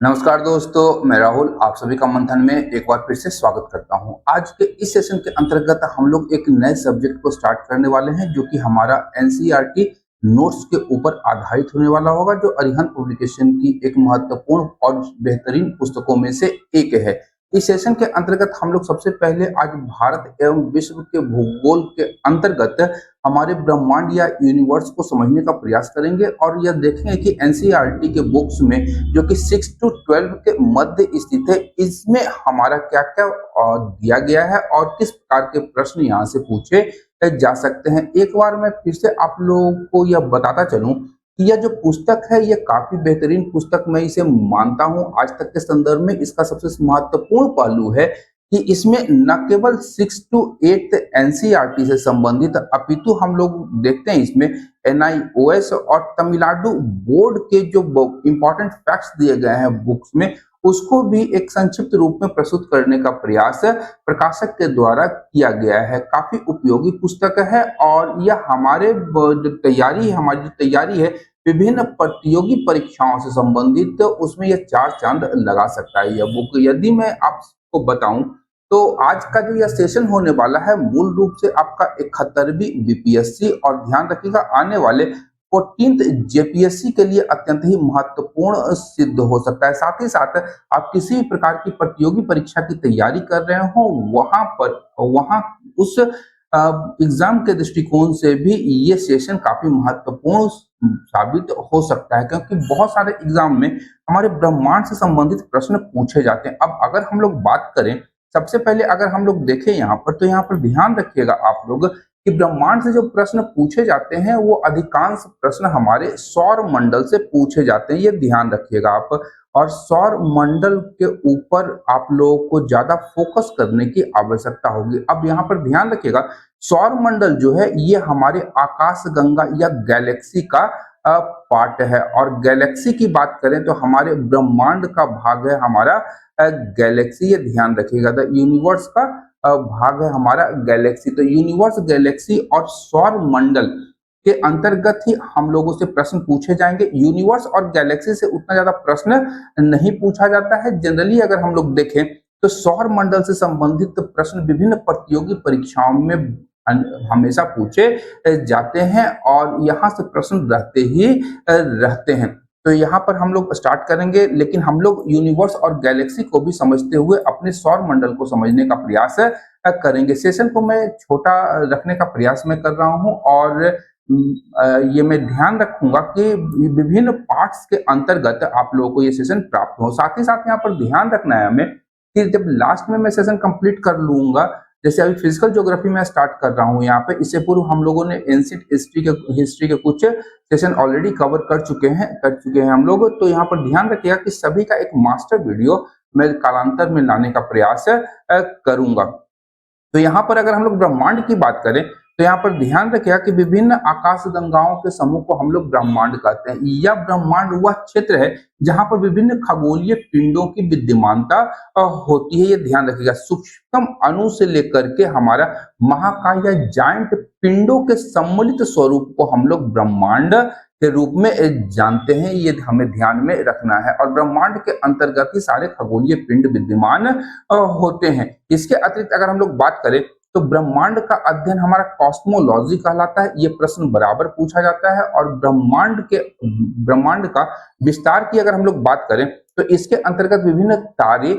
नमस्कार दोस्तों, मैं राहुल आप सभी का मंथन में एक बार फिर से स्वागत करता हूं। आज के इस सेशन के अंतर्गत हम लोग एक नए सब्जेक्ट को स्टार्ट करने वाले हैं जो कि हमारा एनसीईआरटी नोट्स के ऊपर आधारित होने वाला होगा, जो अरिहंत पब्लिकेशन की एक महत्वपूर्ण और बेहतरीन पुस्तकों में से एक है। इस सेशन के अंतर्गत हम लोग सबसे पहले आज भारत एवं विश्व के भूगोल के अंतर्गत हमारे ब्रह्मांड या यूनिवर्स को समझने का प्रयास करेंगे और यह देखेंगे कि एनसीईआरटी के बुक्स में जो कि 6 to 12 के मध्य स्थित है, इसमें हमारा क्या क्या दिया गया है और किस प्रकार के प्रश्न यहाँ से पूछे जा सकते हैं। एक बार मैं फिर से आप लोगों को यह बताता चलूं कि यह जो पुस्तक है यह काफी बेहतरीन पुस्तक मैं इसे मानता हूं। आज तक के संदर्भ में इसका सबसे महत्वपूर्ण पहलू है कि इसमें न केवल 6 to 8 एनसीईआरटी से संबंधित अपितु हम लोग देखते हैं इसमें एनआईओएस और तमिलनाडु बोर्ड के जो इंपॉर्टेंट फैक्ट्स दिए गए हैं बुक्स में, उसको भी एक संक्षिप्त रूप में प्रस्तुत करने का प्रयास प्रकाशक के द्वारा किया गया है। काफी उपयोगी पुस्तक है और यह हमारी जो तैयारी है विभिन्न प्रतियोगी परीक्षाओं से संबंधित, तो उसमें यह चार चांद लगा सकता है यह बुक। यदि मैं आपको बताऊं तो आज का जो यह सेशन होने वाला है मूल रूप से आपका 71वीं बीपीएससी और ध्यान रखिएगा आने वाले 14th जेपीएससी के लिए अत्यंत ही महत्वपूर्ण सिद्ध हो सकता है। साथ ही साथ आप किसी भी प्रकार की प्रतियोगी परीक्षा की तैयारी कर रहे हो वहां उस एग्जाम के दृष्टिकोण से भी ये सेशन काफी महत्वपूर्ण साबित हो सकता है, क्योंकि बहुत सारे एग्जाम में हमारे ब्रह्मांड से संबंधित प्रश्न पूछे जाते हैं। अब अगर हम लोग बात करें, सबसे पहले अगर हम लोग देखें यहाँ पर, तो यहाँ पर ध्यान रखिएगा आप लोग कि ब्रह्मांड से जो प्रश्न पूछे जाते हैं वो अधिकांश प्रश्न हमारे सौर मंडल से पूछे जाते हैं, ये ध्यान रखिएगा आप। और सौर मंडल के ऊपर आप लोगों को ज्यादा फोकस करने की आवश्यकता होगी। अब यहाँ पर ध्यान रखिएगा, सौर मंडल जो है ये हमारे आकाश गंगा या गैलेक्सी का पार्ट है, और गैलेक्सी की बात करें तो हमारे ब्रह्मांड का भाग है हमारा गैलेक्सी, ये ध्यान रखिएगा। द यूनिवर्स का भाग है हमारा गैलेक्सी। तो यूनिवर्स, गैलेक्सी और सौर मंडल के अंतर्गत ही हम लोगों से प्रश्न पूछे जाएंगे। यूनिवर्स और गैलेक्सी से उतना ज्यादा प्रश्न नहीं पूछा जाता है। जनरली अगर हम लोग देखें तो सौर मंडल से संबंधित प्रश्न विभिन्न प्रतियोगी परीक्षाओं में हमेशा पूछे जाते हैं और यहाँ से प्रश्न रहते हैं। तो यहाँ पर हम लोग स्टार्ट करेंगे, लेकिन हम लोग यूनिवर्स और गैलेक्सी को भी समझते हुए अपने सौर मंडल को समझने का प्रयास करेंगे। सेशन को मैं छोटा रखने का प्रयास मैं कर रहा हूँ और ये मैं ध्यान रखूंगा कि विभिन्न पार्ट्स के अंतर्गत आप लोगों को ये सेशन प्राप्त हो। साथ ही साथ यहाँ पर ध्यान रखना है हमें कि जब लास्ट में मैं सेशन कंप्लीट कर लूंगा, जैसे अभी फिजिकल ज्योग्राफी में स्टार्ट कर रहा हूँ यहाँ पे, इससे पूर्व हम लोगों ने एंशिएंट हिस्ट्री के कुछ सेशन ऑलरेडी कवर कर चुके हैं हम लोग। तो यहाँ पर ध्यान रखिएगा कि सभी का एक मास्टर वीडियो मैं कालांतर में लाने का प्रयास करूंगा। तो यहाँ पर अगर हम लोग ब्रह्मांड की बात करें तो यहाँ पर ध्यान रखिएगा कि विभिन्न आकाश गंगाओं के समूह को हम लोग ब्रह्मांड कहते हैं। यह ब्रह्मांड वह क्षेत्र है जहां पर विभिन्न खगोलीय पिंडों की विद्यमानता होती है, ये ध्यान रखिएगा। सूक्ष्म अणु से लेकर के हमारा महाकाय या जायंट पिंडों के सम्मिलित स्वरूप को हम लोग ब्रह्मांड के रूप में जानते हैं, ये हमें ध्यान में रखना है। और ब्रह्मांड के अंतर्गत ही सारे खगोलीय पिंड विद्यमान होते हैं। इसके अतिरिक्त अगर हम लोग बात करें तो ब्रह्मांड का अध्ययन हमारा कॉस्मोलॉजी कहलाता है, ये प्रश्न बराबर पूछा जाता है। और ब्रह्मांड का विस्तार की अगर हम लोग बात करें तो इसके अंतर्गत विभिन्न तारे,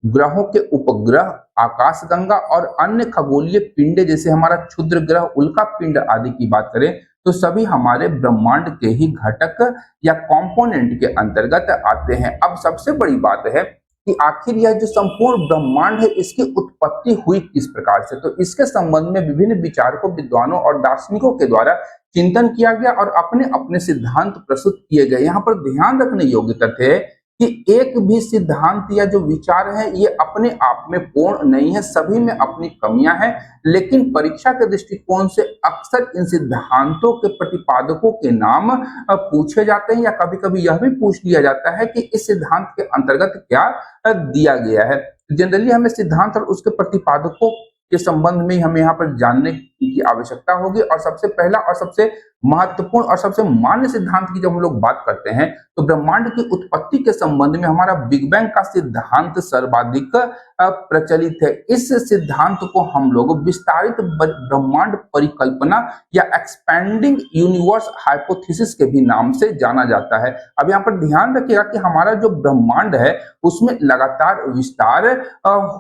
ग्रहों के उपग्रह, आकाशगंगा और अन्य खगोलीय पिंड जैसे हमारा क्षुद्र ग्रह, उल्का पिंड आदि की बात करें तो सभी हमारे ब्रह्मांड के ही घटक या कंपोनेंट के अंतर्गत आते हैं। अब सबसे बड़ी बात है कि आखिर यह जो संपूर्ण ब्रह्मांड है इसकी उत्पत्ति हुई किस प्रकार से, तो इसके संबंध में विभिन्न विचारकों, विद्वानों और दार्शनिकों के द्वारा चिंतन किया गया और अपने अपने सिद्धांत प्रस्तुत किए गए। यहाँ पर ध्यान रखने योग्य तथ्य है कि एक भी सिद्धांत या जो विचार है ये अपने आप में पूर्ण नहीं है, सभी में अपनी कमियां हैं। लेकिन परीक्षा के दृष्टिकोण से अक्सर इन सिद्धांतों के प्रतिपादकों के नाम पूछे जाते हैं, या कभी कभी यह भी पूछ लिया जाता है कि इस सिद्धांत के अंतर्गत क्या दिया गया है। जनरली हमें सिद्धांत और उसके प्रतिपादकों के संबंध में हमें यहाँ पर जानने की आवश्यकता होगी। और सबसे पहला और सबसे महत्वपूर्ण और सबसे मान्य सिद्धांत की जब हम लोग बात करते हैं तो ब्रह्मांड की उत्पत्ति के संबंध में हमारा बिग बैंग का सिद्धांत सर्वाधिक प्रचलित है। इस सिद्धांत को हम लोग विस्तारित ब्रह्मांड परिकल्पना या एक्सपेंडिंग यूनिवर्स हाइपोथेसिस के भी नाम से जाना जाता है। अब यहाँ पर ध्यान रखिएगा कि हमारा जो ब्रह्मांड है उसमें लगातार विस्तार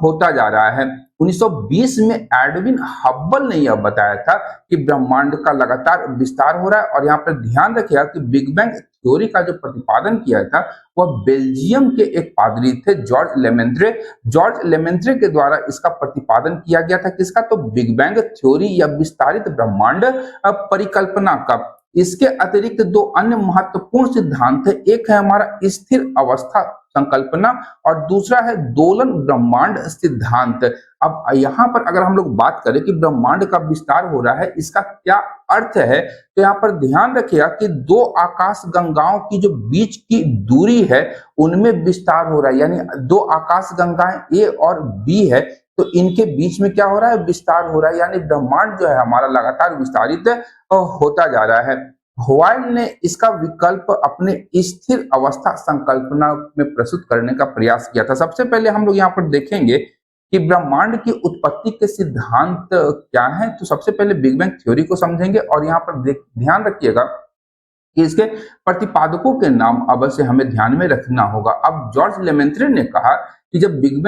होता जा रहा है। 1920 में एडविन हब्बल ने यह बताया था कि ब्रह्मांड का लगातार विस्तार हो रहा है। और यहाँ पर ध्यान रखिएगा कि बिग बैंग थ्योरी का जो प्रतिपादन किया था वह बेल्जियम के एक पादरी थे, जॉर्ज लेमेंत्रे। जॉर्ज लेमेंत्रे के द्वारा इसका प्रतिपादन किया गया था। किसका? तो बिग बैंग थ्योरी या विस्तारित ब्रह्मांड परिकल्पना का। इसके अतिरिक्त दो अन्य महत्वपूर्ण सिद्धांत है। एक है हमारा स्थिर अवस्था संकल्पना और दूसरा है दोलन ब्रह्मांड सिद्धांत। अब यहाँ पर अगर हम लोग बात करें कि ब्रह्मांड का विस्तार हो रहा है, इसका क्या अर्थ है, तो यहाँ पर ध्यान रखिएगा कि दो आकाश गंगाओं की जो बीच की दूरी है उनमें विस्तार हो रहा है। यानी दो आकाश गंगाएं ए और बी है, तो इनके बीच में क्या हो रहा है? विस्तार हो रहा है। यानी ब्रह्मांड जो है हमारा लगातार विस्तारित होता जा रहा है। हॉयल ने इसका विकल्प अपने स्थिर अवस्था संकल्पना में प्रस्तुत करने का प्रयास किया था। सबसे पहले हम लोग यहाँ पर देखेंगे कि ब्रह्मांड की उत्पत्ति के सिद्धांत क्या हैं। तो सबसे पहले बिग बैंग थ्योरी को समझेंगे और यहाँ पर ध्यान रखिएगा कि इसके प्रतिपादकों के नाम अवश्य हमें ध्यान में रखना होगा। अब जॉर्ज लेमेंत्रे ने कहा कि जब बिग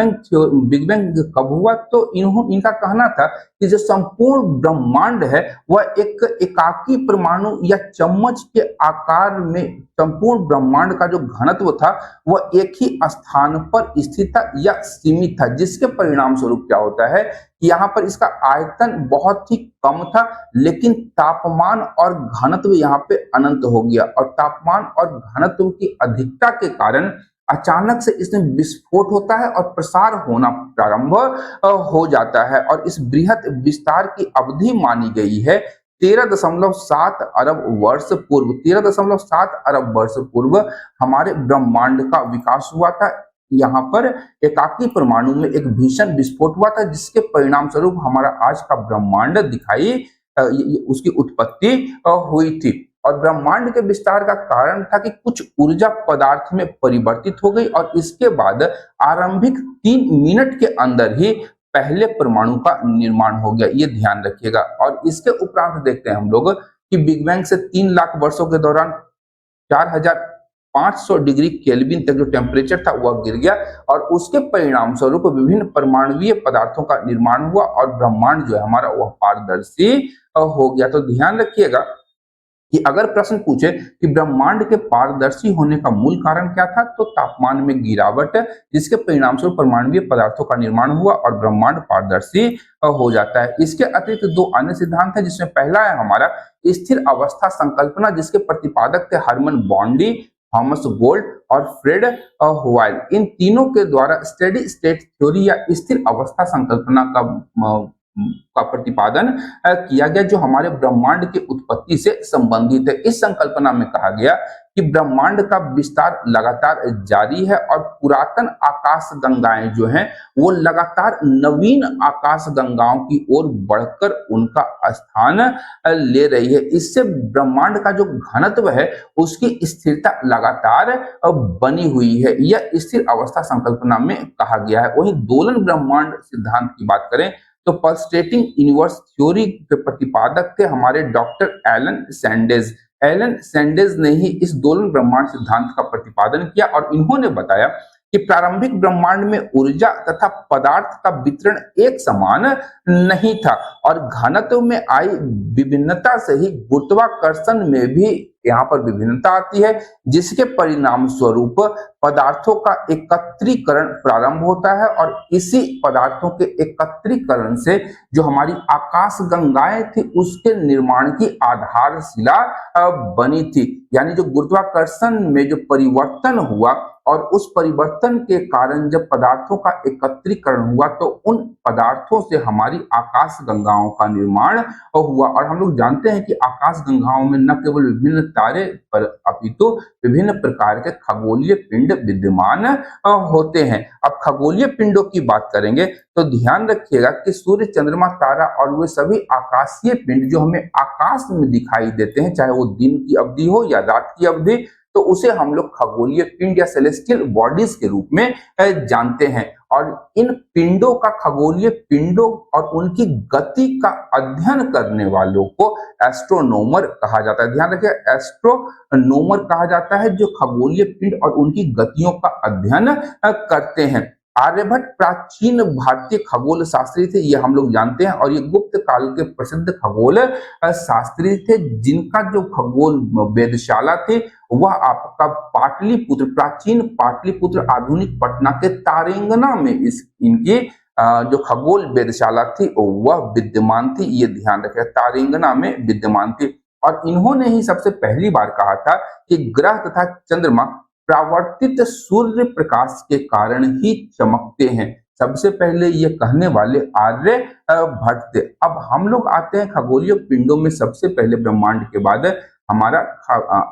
बैंग कब हुआ, तो इनका कहना था कि जो संपूर्ण ब्रह्मांड है वह एक एकाकी परमाणु या चम्मच के आकार में, संपूर्ण ब्रह्मांड का जो घनत्व था वह एक ही स्थान पर स्थित था या सीमित था, जिसके परिणाम स्वरूप क्या होता है कि यहाँ पर इसका आयतन बहुत ही कम था, लेकिन तापमान और घनत्व यहाँ पे अनंत हो गया। और तापमान और घनत्व की अधिकता के कारण अचानक से इसमें विस्फोट होता है और प्रसार होना प्रारंभ हो जाता है। और इस बृहत विस्तार की अवधि मानी गई है 13.7 अरब वर्ष पूर्व। 13.7 अरब वर्ष पूर्व हमारे ब्रह्मांड का विकास हुआ था। यहाँ पर एकाकी परमाणु में एक भीषण विस्फोट हुआ था, जिसके परिणाम स्वरूप हमारा आज का ब्रह्मांड दिखाई, उसकी उत्पत्ति हुई थी। और ब्रह्मांड के विस्तार का कारण था कि कुछ ऊर्जा पदार्थ में परिवर्तित हो गई और इसके बाद आरंभिक 3 मिनट के अंदर ही पहले परमाणु का निर्माण हो गया। ये ध्यान रखिएगा। और इसके उपरांत देखते हैं हम लोग कि बिग बैंग से 3 लाख वर्षों के दौरान 4500 डिग्री केल्विन तक जो टेम्परेचर था वह गिर गया और उसके परिणाम स्वरूप विभिन्न परमाणुीय पदार्थों का निर्माण हुआ और ब्रह्मांड जो है हमारा वह पारदर्शी हो गया। तो ध्यान रखिएगा कि अगर प्रश्न पूछे कि ब्रह्मांड के पारदर्शी होने का मूल कारण क्या था, तो तापमान में गिरावट, जिसके परिणाम स्वरूप परमाणुीय पदार्थों का निर्माण हुआ और ब्रह्मांड पारदर्शी हो जाता है। इसके अतिरिक्त दो अन्य सिद्धांत हैं, जिसमें पहला है हमारा स्थिर अवस्था संकल्पना, जिसके प्रतिपादक थे हरमन बॉन्डी, थॉमस गोल्ड और फ्रेड हॉयल। इन तीनों के द्वारा स्टेडी स्टेट थ्योरी या स्थिर अवस्था संकल्पना का प्रतिपादन किया गया, जो हमारे ब्रह्मांड की उत्पत्ति से संबंधित है। इस संकल्पना में कहा गया कि ब्रह्मांड का विस्तार लगातार जारी है और पुरातन आकाश गंगाएं जो हैं वो लगातार नवीन आकाश गंगाओं की ओर बढ़कर उनका स्थान ले रही है। इससे ब्रह्मांड का जो घनत्व है उसकी स्थिरता लगातार बनी हुई है। यह स्थिर अवस्था संकल्पना में कहा गया है। वहीं दोलन ब्रह्मांड सिद्धांत की बात करें तो पल्सेटिंग यूनिवर्स थ्योरी के प्रतिपादक थे हमारे डॉक्टर एलन सैंडेज। एलन सैंडेज ने ही इस दोलन ब्रह्मांड सिद्धांत का प्रतिपादन किया और इन्होंने बताया कि प्रारंभिक ब्रह्मांड में ऊर्जा तथा पदार्थ का वितरण एक समान नहीं था और घनत्व में आई विभिन्नता से ही गुरुत्वाकर्षण में भी यहाँ पर विभिन्नता आती है, जिसके परिणाम स्वरूप पदार्थों का एकत्रीकरण प्रारंभ होता है और इसी पदार्थों के एकत्रीकरण से जो हमारी आकाश गंगाएं थी उसके निर्माण की आधारशिला बनी थी। यानी जो गुरुत्वाकर्षण में जो परिवर्तन हुआ और उस परिवर्तन के कारण जब पदार्थों का एकत्रीकरण हुआ तो उन पदार्थों से हमारी आकाश गंगा गंगाओं का निर्माण हुआ। और हम लोग जानते हैं कि आकाश गंगाओं में न केवल विभिन्न तारे पर अपितु विभिन्न प्रकार के खगोलीय पिंड विद्यमान होते हैं। अब खगोलीय पिंडों की बात करेंगे तो ध्यान रखिएगा कि सूर्य, चंद्रमा, तारा और वे सभी आकाशीय पिंड जो हमें आकाश में दिखाई देते हैं, चाहे वो दिन की अवधि हो या रात की अवधि, तो उसे हम लोग खगोलीय पिंड या सेलेस्टियल बॉडीज के रूप में जानते हैं। और इन पिंडों का, खगोलीय पिंडों और उनकी गति का अध्ययन करने वालों को एस्ट्रोनोमर कहा जाता है। ध्यान रखिए, एस्ट्रोनोमर कहा जाता है जो खगोलीय पिंड और उनकी गतियों का अध्ययन करते हैं। आर्यभट्ट प्राचीन भारतीय खगोल शास्त्री थे, ये हम लोग जानते हैं, और ये गुप्त काल के प्रसिद्ध खगोल शास्त्री थे, जिनका जो खगोल वेधशाला थी वह आपका पाटलिपुत्र, प्राचीन पाटलिपुत्र आधुनिक पटना के तारेंगना में इनकी जो खगोल वेधशाला थी वह विद्यमान थी। ये ध्यान रखें, तारेंगना में विद्यमान थी। और इन्होंने ही सबसे पहली बार कहा था कि ग्रह तथा चंद्रमा प्रावर्तित सूर्य प्रकाश के कारण ही चमकते हैं। सबसे पहले ये कहने वाले आर्यभट्ट थे। अब हम लोग आते हैं खगोलीय पिंडों में सबसे पहले ब्रह्मांड के बाद हमारा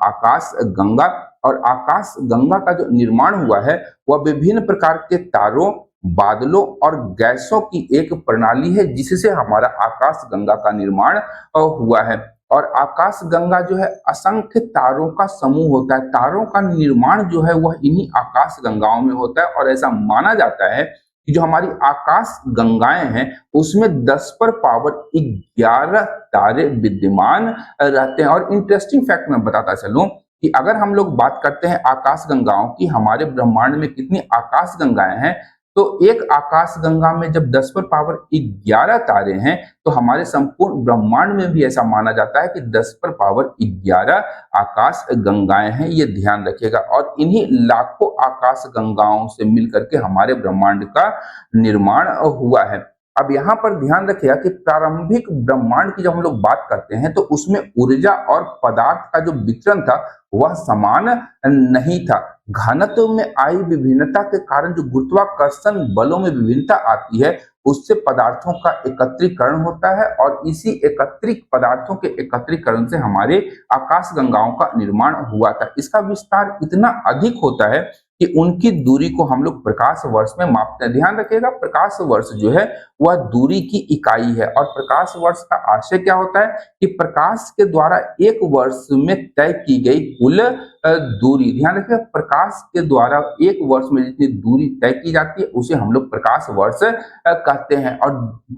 आकाश गंगा। और आकाश गंगा का जो निर्माण हुआ है वह विभिन्न प्रकार के तारों, बादलों और गैसों की एक प्रणाली है, जिससे हमारा आकाश गंगा का निर्माण हुआ है। और आकाश गंगा जो है असंख्य तारों का समूह होता है। तारों का निर्माण जो है वह इन्हीं आकाश गंगाओं में होता है। और ऐसा माना जाता है कि जो हमारी आकाश गंगाएं हैं उसमें 10 पर पावर 11 तारे विद्यमान रहते हैं। और इंटरेस्टिंग फैक्ट मैं बताता चलूं कि अगर हम लोग बात करते हैं आकाश गंगाओं की, हमारे ब्रह्मांड में कितनी आकाश गंगाएं हैं, तो एक आकाश गंगा में जब 10 पर पावर 11 तारे हैं तो हमारे संपूर्ण ब्रह्मांड में भी ऐसा माना जाता है कि 10 पर पावर 11 आकाश गंगाएं हैं। ये ध्यान रखिएगा। और इन्हीं लाखों आकाश गंगाओं से मिलकर के हमारे ब्रह्मांड का निर्माण हुआ है। अब यहाँ पर ध्यान रखिएगा कि प्रारंभिक ब्रह्मांड की जब हम लोग बात करते हैं तो उसमें ऊर्जा और पदार्थ का जो वितरण था वह समान नहीं था। घनत्व में आई विभिन्नता के कारण जो गुरुत्वाकर्षण बलों में विभिन्नता आती है उससे पदार्थों का एकत्रीकरण होता है। और इसी एकत्रित पदार्थों के एकत्रीकरण से हमारे आकाश गंगाओं का निर्माण हुआ था। इसका विस्तार इतना अधिक होता है कि उनकी दूरी को हम लोग प्रकाश वर्ष में मापते हैं। ध्यान रखिएगा, प्रकाश वर्ष जो है वह दूरी की इकाई है। और प्रकाश वर्ष का आशय क्या होता है कि प्रकाश के द्वारा एक वर्ष में तय की गई कुल दूरी। ध्यान रखिए, प्रकाश के द्वारा एक वर्ष में जितनी दूरी तय की जाती है उसे हम लोग प्रकाश वर्ष कहते हैं। और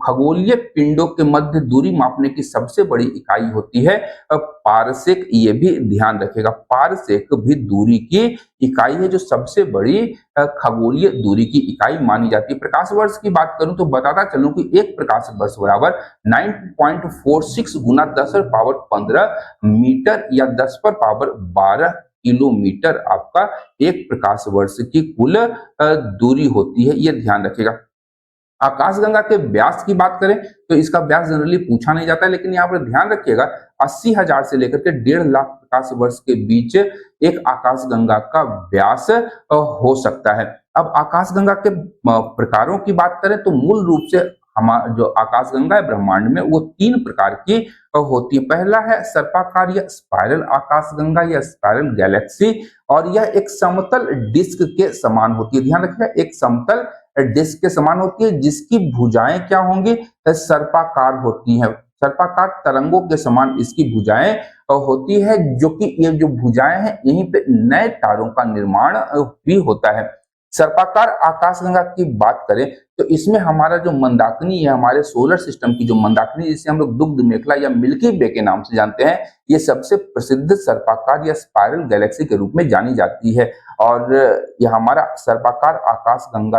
खगोलीय पिंडों के मध्य दूरी मापने की सबसे बड़ी इकाई होती है पारसेक। ये भी ध्यान रखिएगा, पारसेक भी दूरी की इकाई है जो सबसे बड़ी खगोलीय दूरी की इकाई मानी जाती है। प्रकाश वर्ष की बात करूं तो बताता चलूं कि एक प्रकाश वर्ष बराबर 9.46 गुना 10 पावर 15 मीटर या 10 पर पावर 12 किलोमीटर आपका एक प्रकाश वर्ष की कुल दूरी होती है। यह ध्यान रखिएगा। आकाशगंगा के व्यास की बात करें तो इसका व्यास जनरली पूछा नहीं जाता है, लेकिन यहाँ पर ध्यान रखिएगा 80,000 से लेकर के 1.5 लाख प्रकाश वर्ष के बीच एक आकाशगंगा का व्यास हो सकता है। अब आकाशगंगा के प्रकारों की बात करें तो मूल रूप से हमारा जो आकाशगंगा है ब्रह्मांड में वो 3 प्रकार की होती है। पहला है सर्पाकार या स्पाइरल आकाशगंगा या स्पाइरल गैलेक्सी, और यह एक समतल डिस्क के समान होती है। ध्यान रखिएगा, एक समतल डिस्क के समान होती है जिसकी भुजाएं क्या होंगी, सर्पाकार होती हैं। सर्पाकार तरंगों के समान इसकी भुजाएं होती है, जो कि ये जो भुजाएं हैं यहीं पे नए तारों का निर्माण भी होता है। सर्पाकार आकाशगंगा की बात करें तो इसमें हमारा जो मंदाकिनी है, हमारे सोलर सिस्टम की जो मंदाकिनी जिसे हम लोग दुग्ध मेखला या मिल्की वे के नाम से जानते हैं, ये सबसे प्रसिद्ध सर्पाकार या स्पाइरल गैलेक्सी के रूप में जानी जाती है। और यह हमारा सर्पाकार आकाशगंगा,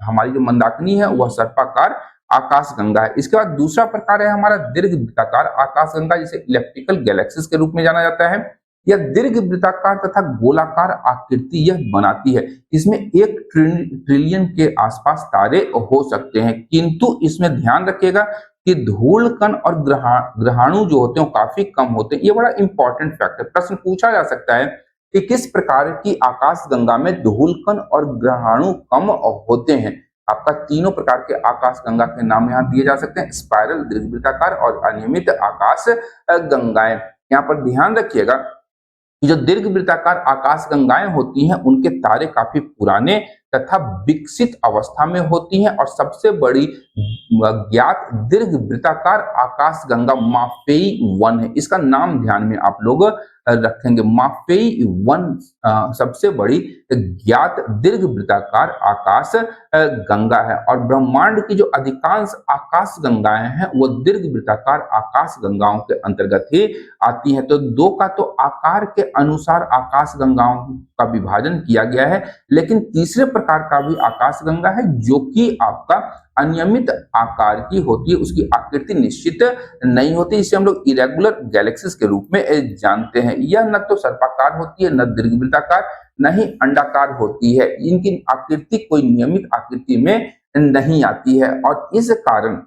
हमारी जो मंदाकिनी है वह सर्पाकार आकाशगंगा है। इसके बाद दूसरा प्रकार है हमारा दीर्घवृत्ताकार आकाशगंगा, जिसे इलेक्ट्रिकल गैलेक्सीज के रूप में जाना जाता है। यह दीर्घवृत्ताकार तथा गोलाकार आकृति यह बनाती है। इसमें 1 ट्रिलियन के आसपास तारे हो सकते हैं, किंतु इसमें ध्यान रखिएगा कि धूल कण और ग्रहाणु जो होते हैं काफी कम होते हैं। ये बड़ा इंपॉर्टेंट फैक्ट है। प्रश्न पूछा जा सकता है कि किस प्रकार की आकाशगंगा में धूल कण और ग्रहाणु कम होते हैं। आपका तीनों प्रकार के आकाशगंगा के नाम यहाँ दिए जा सकते हैं, स्पाइरल, दीर्घवृत्ताकार और अनियमित आकाश गंगाएं। यहाँ पर ध्यान रखिएगा कि जो दीर्घवृत्ताकार आकाशगंगाएं होती हैं उनके तारे काफी पुराने तथा विकसित अवस्था में होती हैं, और सबसे बड़ी ज्ञात दीर्घवृत्ताकार आकाशगंगा माफेई 1 है। इसका नाम ध्यान में आप लोग रखेंगे, माफेई 1 सबसे बड़ी ज्ञात दीर्घवृत्ताकार आकाश गंगा है। और ब्रह्मांड की जो अधिकांश आकाश गंगाएं हैं वो दीर्घवृत्ताकार आकाश गंगाओं के अंतर्गत ही आती हैं। तो दो का तो आकार के अनुसार आकाश गंगाओं का विभाजन किया गया है, लेकिन तीसरे प्रकार का भी आकाश गंगा है जो कि आपका अनियमित आकार की होती है, उसकी आकृति निश्चित नहीं होती, इसे हम लोग इरेगुलर गैलेक्सीज के रूप में जानते हैं। यह न तो सर्पाकार होती है, न दीर्घवृत्ताकार, न ही अंडाकार होती है। इनकी आकृति कोई नियमित आकृति में नहीं आती है, और इस कारण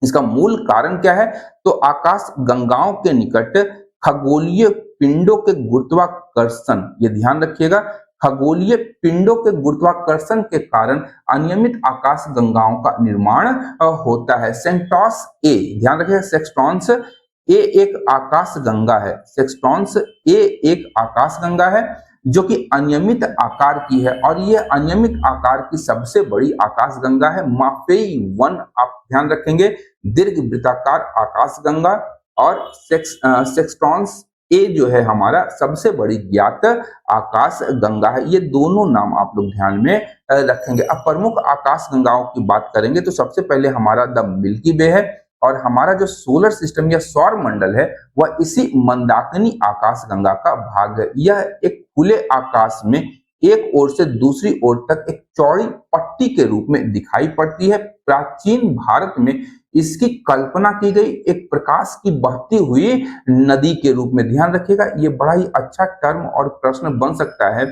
इसका मूल कारण क्या है, तो आकाश गंगाओं के निकट खगोलीय पिंडों के गुरुत्वाकर्षण, ये ध्यान रखिएगा, खगोलीय पिंडों के गुरुत्वाकर्षण के कारण अनियमित आकाश गंगाओं का निर्माण होता है। सेक्टॉन्स ए, ध्यान रखिएगा, सेक्टॉन्स ए एक आकाश गंगा है, सेक्टॉन्स ए एक आकाश गंगा है जो कि अनियमित आकार की है, और यह अनियमित आकार की सबसे बड़ी आकाश गंगा है। माफेई 1 आप ध्यान रखेंगे, दीर्घवृत्ताकार आकाश गंगा, और सेक्टॉन्स ए जो है हमारा सबसे बड़ी ज्ञात आकाश गंगा है। ये दोनों नाम आप लोग ध्यान में रखेंगे। अब प्रमुख आकाश गंगाओं की बात करेंगे तो सबसे पहले हमारा द मिल्की वे है, और हमारा जो सोलर सिस्टम या सौर मंडल है वह इसी मंदाकिनी आकाश गंगा का भाग है। यह एक खुले आकाश में एक ओर से दूसरी ओर तक एक चौड़ी पट्टी के रूप में दिखाई पड़ती है। प्राचीन भारत में इसकी कल्पना की गई एक प्रकाश की बहती हुई नदी के रूप में। ध्यान रखिएगा, ये बड़ा ही अच्छा टर्म और प्रश्न बन सकता है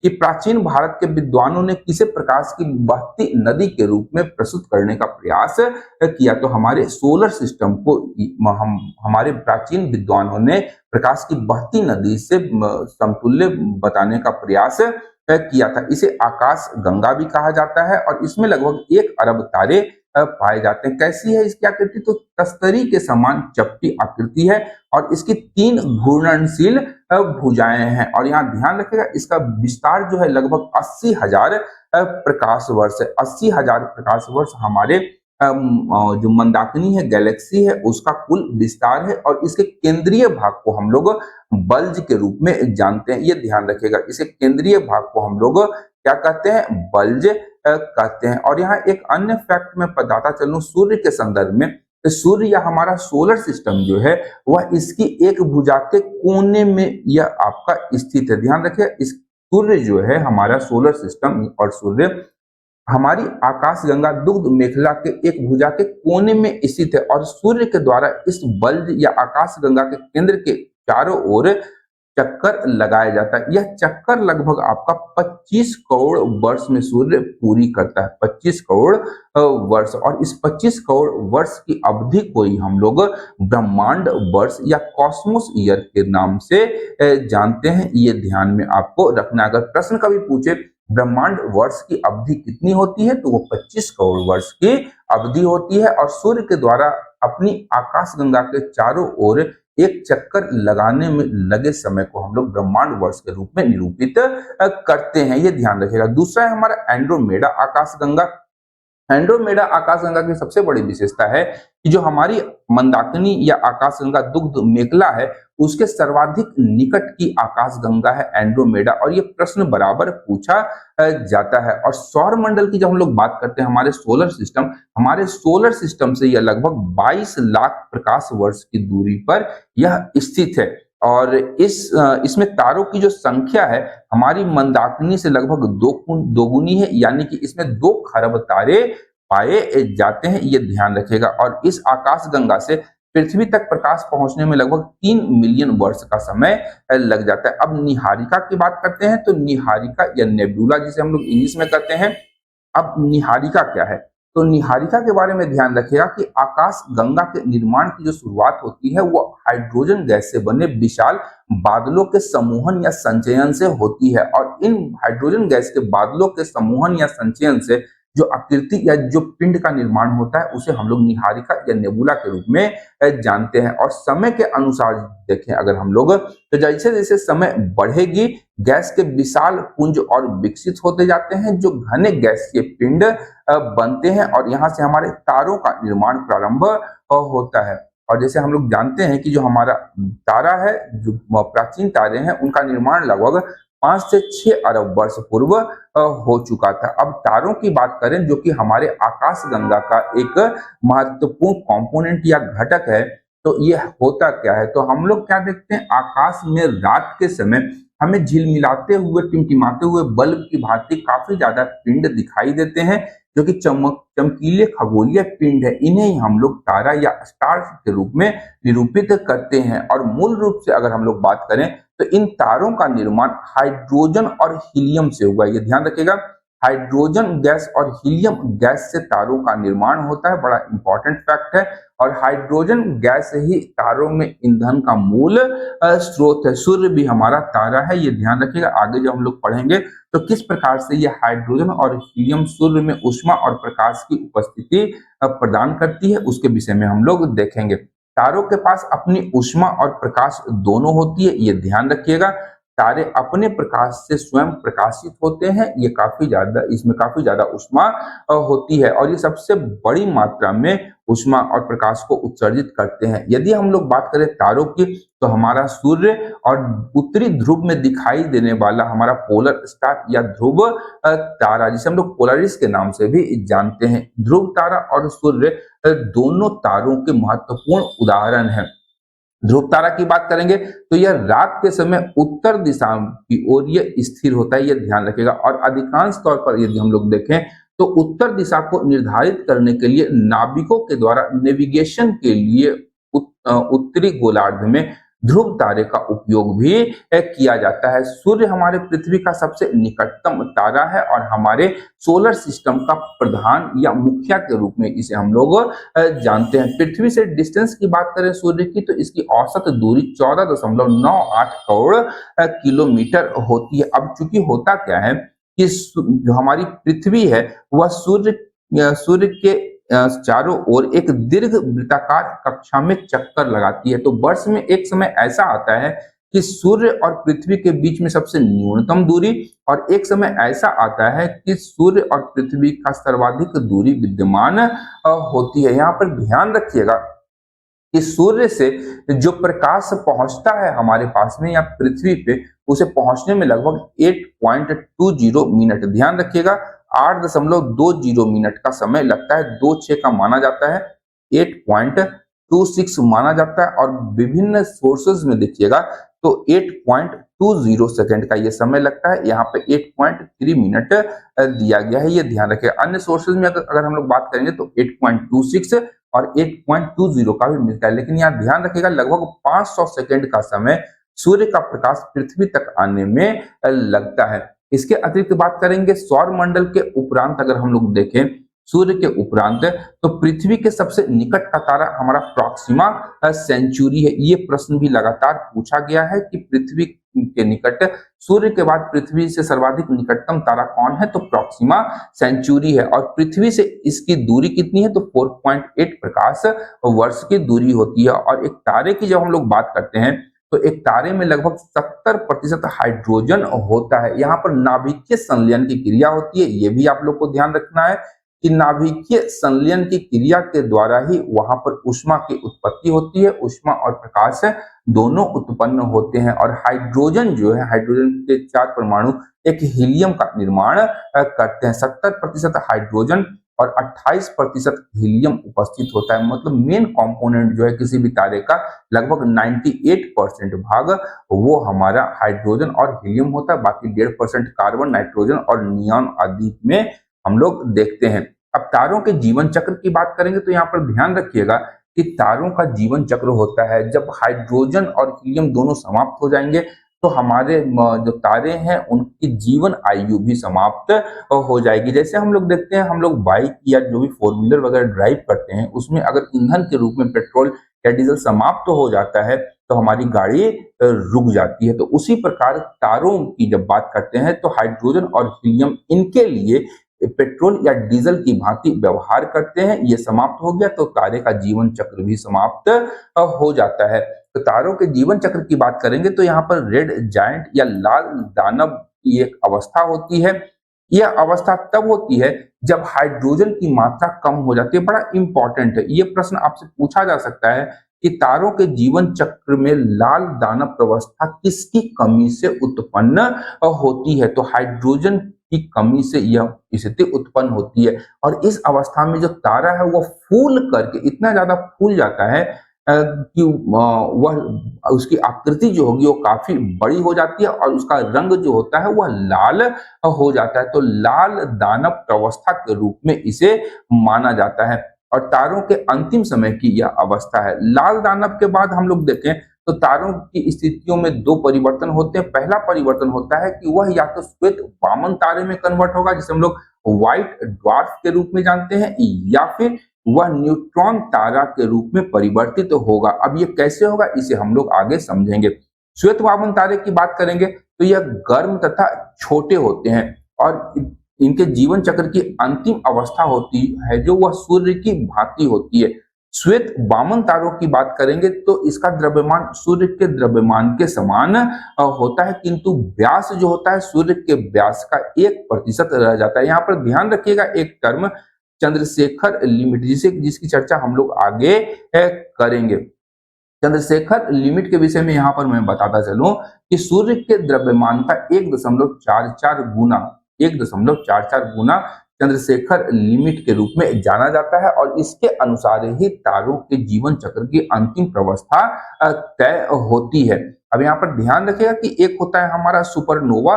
कि प्राचीन भारत के विद्वानों ने किसे प्रकाश की बहती नदी के रूप में प्रस्तुत करने का प्रयास किया, तो हमारे सोलर सिस्टम को हमारे प्राचीन विद्वानों ने प्रकाश की बहती नदी से समतुल्य बताने का प्रयास किया था। इसे आकाश गंगा भी कहा जाता है, और इसमें लगभग 1 अरब तारे पाए जाते हैं। कैसी है इसकी आकृति, तो तस्तरी के समान चपटी आकृति है, और इसकी 3 घूर्णनशील भुजाएं हैं। और यहाँ ध्यान रखिएगा, इसका विस्तार जो है लगभग 80,000 प्रकाश वर्ष है। 80,000 प्रकाश वर्ष हमारे जो मंदाकिनी है, गैलेक्सी है, उसका कुल विस्तार है, और इसके केंद्रीय भाग को हम लोग बल्ज के रूप में जानते हैं। ये ध्यान रखिएगा, इसे केंद्रीय भाग को हम लोग क्या कहते हैं, बल्ज कहते हैं। और यहाँ एक अन्य फैक्ट में बताता चलूं सूर्य के संदर्भ में, तो सूर्य या हमारा सोलर सिस्टम जो है वह इसकी एक भुजा के कोने में यह आपका स्थित है। ध्यान रखिए, इस सूर्य जो है हमारा सोलर सिस्टम और सूर्य हमारी आकाश गंगा दुग्ध मेखला के एक भुजा के कोने में स्थित है, और सूर्य के द्वारा इस बल्ज या आकाश गंगा के केंद्र के चारों ओर चक्कर लगाया जाता है। यह चक्कर लगभग आपका 25 करोड़ वर्ष में सूर्य पूरी करता है, 25 करोड़ वर्ष। और इस 25 करोड़ वर्ष की अवधि को ही हम लोग ब्रह्मांड वर्ष या कॉस्मोस ईयर के नाम से जानते हैं। ये ध्यान में आपको रखना। अगर प्रश्न कभी पूछे ब्रह्मांड वर्ष की अवधि कितनी होती है, तो वो 25 करोड़ वर्ष की अवधि होती है, और सूर्य के द्वारा अपनी आकाश गंगा के चारों ओर एक चक्कर लगाने में लगे समय को हम लोग ब्रह्मांड वर्ष के रूप में निरूपित करते हैं। ये ध्यान रखिएगा। दूसरा है हमारा एंड्रोमेडा आकाश गंगा। एंड्रोमेडा आकाशगंगा की सबसे बड़ी विशेषता है कि जो हमारी मंदाकिनी या आकाशगंगा दुग्ध मेखला है उसके सर्वाधिक निकट की आकाशगंगा है एंड्रोमेडा, और ये प्रश्न बराबर पूछा जाता है। और सौर मंडल की जब हम लोग बात करते हैं, हमारे सोलर सिस्टम से यह लगभग 22 लाख प्रकाश वर्ष की दूरी पर यह स्थित है, और इसमें तारों की जो संख्या है हमारी मंदाकिनी से लगभग दोगुनी है, यानी कि इसमें 2 खरब तारे पाए जाते हैं। ये ध्यान रखिएगा। और इस आकाशगंगा से पृथ्वी तक प्रकाश पहुंचने में लगभग 3 मिलियन वर्ष का समय लग जाता है। अब निहारिका की बात करते हैं, तो निहारिका या नेबुला जिसे हम लोग इंग्लिश में कहते हैं। अब निहारिका क्या है, तो निहारिका के बारे में ध्यान रखिएगा कि आकाश गंगा के निर्माण की जो शुरुआत होती है वो हाइड्रोजन गैस से बने विशाल बादलों के समूहन या संचयन से होती है, और इन हाइड्रोजन गैस के बादलों के समूहन या संचयन से जो आकृति या जो पिंड का निर्माण होता है उसे हम लोग निहारिका या नेबुला के रूप में जानते हैं। और समय के अनुसार देखें अगर हम लोग, तो जैसे जैसे समय बढ़ेगी गैस के विशाल पुंज और विकसित होते जाते हैं, जो घने गैस के पिंड बनते हैं और यहाँ से हमारे तारों का निर्माण प्रारंभ होता है। और जैसे हम लोग जानते हैं कि जो हमारा तारा है, जो प्राचीन तारे हैं, उनका निर्माण लगभग 5 से 6 अरब वर्ष पूर्व हो चुका था। अब तारों की बात करें, जो कि हमारे आकाशगंगा का एक महत्वपूर्ण कंपोनेंट या घटक है, तो ये होता क्या है, तो हम लोग क्या देखते हैं, आकाश में रात के समय हमें झिलमिलाते हुए, टिमटिमाते हुए बल्ब की भांति काफी ज्यादा पिंड दिखाई देते हैं, जो कि चमकीले खगोलीय पिंड है। इन्हें ही हम लोग तारा या स्टार्स के रूप में निरूपित करते हैं। और मूल रूप से अगर हम लोग बात करें तो इन तारों का निर्माण हाइड्रोजन और हीलियम से हुआ। ये ध्यान रखिएगा, हाइड्रोजन गैस और हीलियम गैस से तारों का निर्माण होता है, बड़ा इंपॉर्टेंट फैक्ट है। और हाइड्रोजन गैस ही तारों में ईंधन का मूल स्रोत है। सूर्य भी हमारा तारा है, ये ध्यान रखिएगा। आगे जब हम लोग पढ़ेंगे तो किस प्रकार से ये हाइड्रोजन और हीलियम सूर्य में ऊष्मा और प्रकाश की उपस्थिति प्रदान करती है, उसके विषय में हम लोग देखेंगे। तारों के पास अपनी ऊष्मा और प्रकाश दोनों होती है, ये ध्यान रखिएगा। तारे अपने प्रकाश से स्वयं प्रकाशित होते हैं, ये काफी ज्यादा, इसमें काफी ज्यादा ऊष्मा होती है और ये सबसे बड़ी मात्रा में ऊष्मा और प्रकाश को उत्सर्जित करते हैं। यदि हम लोग बात करें तारों की, तो हमारा सूर्य और उत्तरी ध्रुव में दिखाई देने वाला हमारा पोलर स्टार या ध्रुव तारा, जिसे हम लोग पोलरिस के नाम से भी जानते हैं, ध्रुव तारा और सूर्य दोनों तारों के महत्वपूर्ण उदाहरण हैं। ध्रुव तारा की बात करेंगे तो यह रात के समय उत्तर दिशा की ओर ये स्थिर होता है, यह ध्यान रखिएगा। और अधिकांश तौर पर यदि हम लोग देखें तो उत्तर दिशा को निर्धारित करने के लिए नाविकों के द्वारा नेविगेशन के लिए उत्तरी गोलार्ध में ध्रुव तारे का उपयोग भी किया जाता है। सूर्य हमारे पृथ्वी का सबसे निकटतम तारा है और हमारे सोलर सिस्टम का प्रधान या मुखिया के रूप में इसे हम लोग जानते हैं। पृथ्वी से डिस्टेंस की बात करें सूर्य की, तो इसकी औसत दूरी 14.98 करोड़ किलोमीटर होती है। अब चूंकि होता क्या है कि जो हमारी पृथ्वी है वह सूर्य के चारों ओर एक दीर्घ वृत्ताकार कक्षा में चक्कर लगाती है। तो वर्ष में एक समय ऐसा आता है कि सूर्य और पृथ्वी के बीच में सबसे न्यूनतम दूरी, और एक समय ऐसा आता है कि सूर्य और पृथ्वी का सर्वाधिक दूरी विद्यमान होती है। यहाँ पर ध्यान रखिएगा कि सूर्य से जो प्रकाश पहुंचता है हमारे पास में या पृथ्वी पे, उसे पहुंचने में लगभग 8.20 मिनट, ध्यान रखिएगा 8.20 मिनट का समय लगता है। 2.6 का माना जाता है, 8.26 माना जाता है, और विभिन्न सोर्सेज में देखिएगा तो 8.20 सेकंड का ये समय लगता है। यहाँ पे 8.3 मिनट दिया गया है, ये ध्यान रखिएगा। अन्य सोर्सेज में अगर हम लोग बात करेंगे तो 8.26 और 8.20 का भी मिलता है, लेकिन यहाँ ध्यान रखिएगा लगभग 500 सेकंड का समय सूर्य का प्रकाश पृथ्वी तक आने में लगता है। इसके अतिरिक्त बात करेंगे सौर मंडल के उपरांत, अगर हम लोग देखें सूर्य के उपरांत, तो पृथ्वी के सबसे निकट का तारा हमारा प्रॉक्सिमा सेंचुरी है। ये प्रश्न भी लगातार पूछा गया है कि पृथ्वी के निकट, सूर्य के बाद पृथ्वी से सर्वाधिक निकटतम तारा कौन है, तो प्रॉक्सिमा सेंचुरी है। और पृथ्वी से इसकी दूरी कितनी है, तो 4.8 प्रकाश वर्ष की दूरी होती है। और एक तारे की जब हम लोग बात करते हैं तो एक तारे में लगभग 70% हाइड्रोजन होता है। यहाँ पर नाभिकीय संलयन की क्रिया होती है, ये भी आप लोग को ध्यान रखना है कि नाभिकीय संलयन की क्रिया के द्वारा ही वहां पर ऊष्मा की उत्पत्ति होती है। ऊष्मा और प्रकाश दोनों उत्पन्न होते हैं। और हाइड्रोजन जो है, हाइड्रोजन के 4 परमाणु एक हीलियम का निर्माण करते हैं। 70% हाइड्रोजन और 28% हीलियम उपस्थित होता है। मतलब मेन कंपोनेंट जो है किसी भी तारे का, लगभग 98% भाग वो हमारा हाइड्रोजन और हीलियम होता है। बाकी 1.5% कार्बन, नाइट्रोजन और नियॉन आदि में हम लोग देखते हैं। अब तारों के जीवन चक्र की बात करेंगे तो यहाँ पर ध्यान रखिएगा कि तारों का जीवन चक्र होता है, जब हाइड्रोजन और हीलियम दोनों समाप्त हो जाएंगे तो हमारे जो तारे हैं उनकी जीवन आयु भी समाप्त हो जाएगी। जैसे हम लोग देखते हैं, हम लोग बाइक या जो भी 4 व्हीलर वगैरह ड्राइव करते हैं, उसमें अगर ईंधन के रूप में पेट्रोल या डीजल समाप्त हो जाता है तो हमारी गाड़ी रुक जाती है। तो उसी प्रकार तारों की जब बात करते हैं तो हाइड्रोजन और हीलियम, इनके लिए पेट्रोल या डीजल की भांति व्यवहार करते हैं, ये समाप्त हो गया तो तारे का जीवन चक्र भी समाप्त हो जाता है। तो तारों के जीवन चक्र की बात करेंगे तो यहाँ पर रेड जायंट या लाल दानव की एक अवस्था होती है। यह अवस्था तब होती है जब हाइड्रोजन की मात्रा कम हो जाती है। बड़ा इंपॉर्टेंट है, ये प्रश्न आपसे पूछा जा सकता है कि तारों के जीवन चक्र में लाल दानव अवस्था किसकी कमी से उत्पन्न होती है। तो हाइड्रोजन की कमी से यह स्थिति उत्पन्न होती है और इस अवस्था में जो तारा है वह फूल करके इतना ज्यादा फूल जाता है कि वह उसकी आकृति जो होगी वो काफी बड़ी हो जाती है और उसका रंग जो होता है वह लाल हो जाता है। तो लाल दानव अवस्था के रूप में इसे माना जाता है और तारों के अंतिम समय की यह अवस्था है। लाल दानव के बाद हम लोग देखें तो तारों की स्थितियों में दो परिवर्तन होते हैं। पहला परिवर्तन होता है कि वह या तो श्वेत वामन तारे में कन्वर्ट होगा जिसे हम लोग व्हाइट ड्वार्फ के रूप में जानते हैं, या फिर वह न्यूट्रॉन तारा के रूप में परिवर्तित होगा। अब ये कैसे होगा इसे हम लोग आगे समझेंगे। श्वेत वामन तारे की बात करेंगे तो यह गर्म तथा छोटे होते हैं और इनके जीवन चक्र की अंतिम अवस्था होती है जो वह सूर्य की भांति होती है। श्वेत वामन तारों की बात करेंगे तो इसका द्रव्यमान सूर्य के द्रव्यमान के समान होता है, किंतु व्यास जो होता है सूर्य के व्यास का 1% रह जाता है। यहाँ पर ध्यान रखिएगा एक टर्म चंद्रशेखर लिमिट जिसकी चर्चा हम लोग आगे करेंगे। चंद्रशेखर लिमिट के विषय में यहाँ पर मैं बताता चलूं कि सूर्य के द्रव्यमान का 1.44 गुना चंद्रशेखर लिमिट के रूप में जाना जाता है और इसके अनुसार ही तारों के जीवन चक्र की अंतिम अवस्था तय होती है। अब यहाँ पर ध्यान रखिएगा कि एक होता है हमारा सुपरनोवा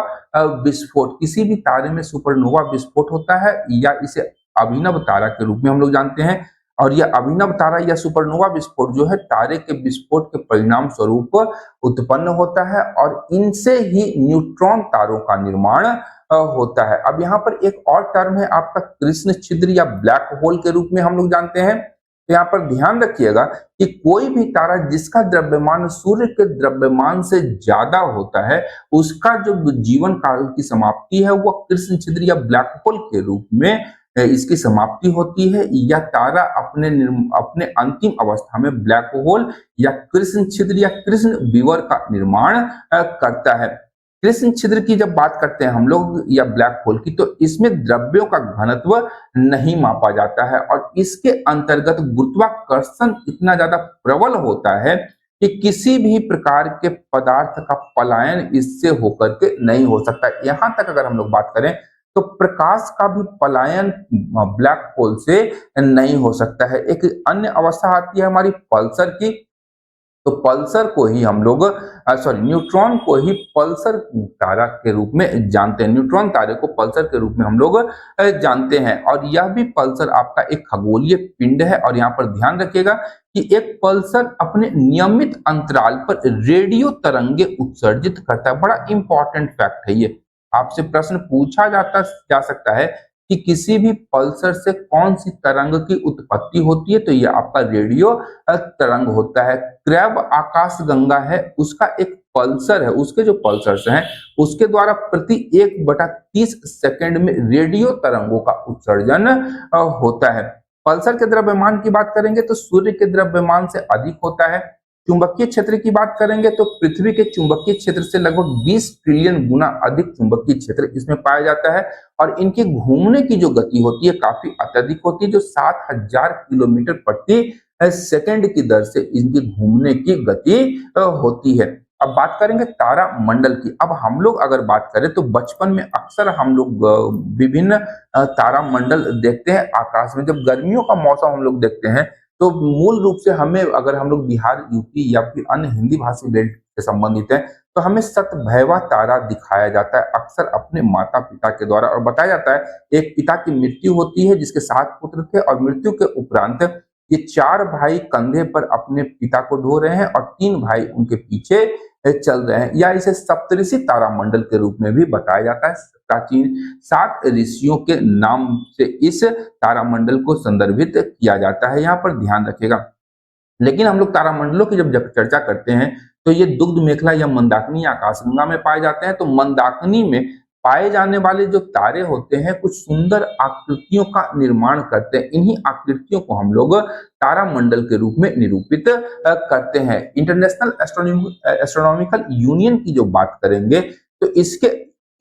विस्फोट, किसी भी तारे में सुपरनोवा विस्फोट होता है या इसे अभिनव तारा के रूप में हम लोग जानते हैं। और यह अभिनव तारा या सुपरनोवा विस्फोट जो है तारे के विस्फोट के परिणाम स्वरूप उत्पन्न होता है और इनसे ही न्यूट्रॉन तारों का निर्माण होता है। अब यहाँ पर एक और टर्म है आपका कृष्ण छिद्र या ब्लैक होल के रूप में हम लोग जानते हैं। तो यहाँ पर ध्यान रखिएगा कि कोई भी तारा जिसका द्रव्यमान सूर्य के द्रव्यमान से ज्यादा होता है उसका जो जीवन काल की समाप्ति है वह कृष्ण छिद्र या ब्लैक होल के रूप में इसकी समाप्ति होती है, या तारा अपने अंतिम अवस्था में ब्लैक होल या कृष्ण छिद्र या कृष्ण विवर का निर्माण करता है। कृष्ण छिद्र की जब बात करते हैं हम लोग या ब्लैक होल की तो इसमें द्रव्यों का घनत्व नहीं मापा जाता है और इसके अंतर्गत गुरुत्वाकर्षण इतना ज्यादा प्रबल होता है कि किसी भी प्रकार के पदार्थ का पलायन इससे होकर के नहीं हो सकता। यहां तक अगर हम लोग बात करें तो प्रकाश का भी पलायन ब्लैक होल से नहीं हो सकता है। एक अन्य अवस्था आती है हमारी पल्सर की, तो पल्सर को ही हम लोग न्यूट्रॉन को ही पल्सर तारा के रूप में जानते हैं। न्यूट्रॉन तारे को पल्सर के रूप में हम लोग जानते हैं और यह भी पल्सर आपका एक खगोलीय पिंड है। और यहाँ पर ध्यान रखिएगा कि एक पल्सर अपने नियमित अंतराल पर रेडियो तरंगे उत्सर्जित करता है। बड़ा इंपॉर्टेंट फैक्ट है ये, आपसे प्रश्न पूछा जा सकता है कि किसी भी पल्सर से कौन सी तरंग की उत्पत्ति होती है, तो यह आपका रेडियो तरंग होता है। क्रैब आकाशगंगा है उसका एक पल्सर है, उसके जो पल्सर्स हैं उसके द्वारा प्रति 1/30 सेकंड में रेडियो तरंगों का उत्सर्जन होता है। पल्सर के द्रव्यमान की बात करेंगे तो सूर्य के द्रव्यमान से अधिक होता है। चुंबकीय क्षेत्र की बात करेंगे तो पृथ्वी के चुंबकीय क्षेत्र से लगभग 20 ट्रिलियन गुना अधिक चुंबकीय क्षेत्र इसमें पाया जाता है और इनके घूमने की जो गति होती है काफी अत्यधिक होती है, जो 7000 किलोमीटर प्रति सेकंड की दर से इनकी घूमने की गति होती है। अब बात करेंगे तारा मंडल की। अब हम लोग अगर बात करें तो बचपन में अक्सर हम लोग विभिन्न तारा मंडल देखते हैं आकाश में। जब गर्मियों का मौसम हम लोग देखते हैं तो मूल रूप से हमें, अगर हम लोग बिहार, यूपी या फिर अन्य हिंदी भाषी बेल्ट से संबंधित है तो हमें सतभैवा तारा दिखाया जाता है अक्सर अपने माता पिता के द्वारा। और बताया जाता है एक पिता की मृत्यु होती है जिसके 7 पुत्र थे और मृत्यु के उपरांत ये 4 भाई कंधे पर अपने पिता को ढो रहे हैं और 3 भाई उनके पीछे चल रहे हैं, या इसे सप्तऋषि तारामंडल के रूप में भी बताया जाता है। प्राचीन 7 ऋषियों के नाम से इस तारामंडल को संदर्भित किया जाता है, यहाँ पर ध्यान रखिएगा। लेकिन हम लोग तारामंडलों की जब चर्चा करते हैं तो ये दुग्ध मेखला या मंदाकिनी आकाशगंगा में पाए जाते हैं। तो मंदाकिनी में पाए जाने वाले जो तारे होते हैं कुछ सुंदर आकृतियों का निर्माण करते हैं। इन्हीं आकृतियों को हम लोग तारामंडल के रूप में निरूपित करते हैं। इंटरनेशनल एस्ट्रोनॉमिकल यूनियन की जो बात करेंगे तो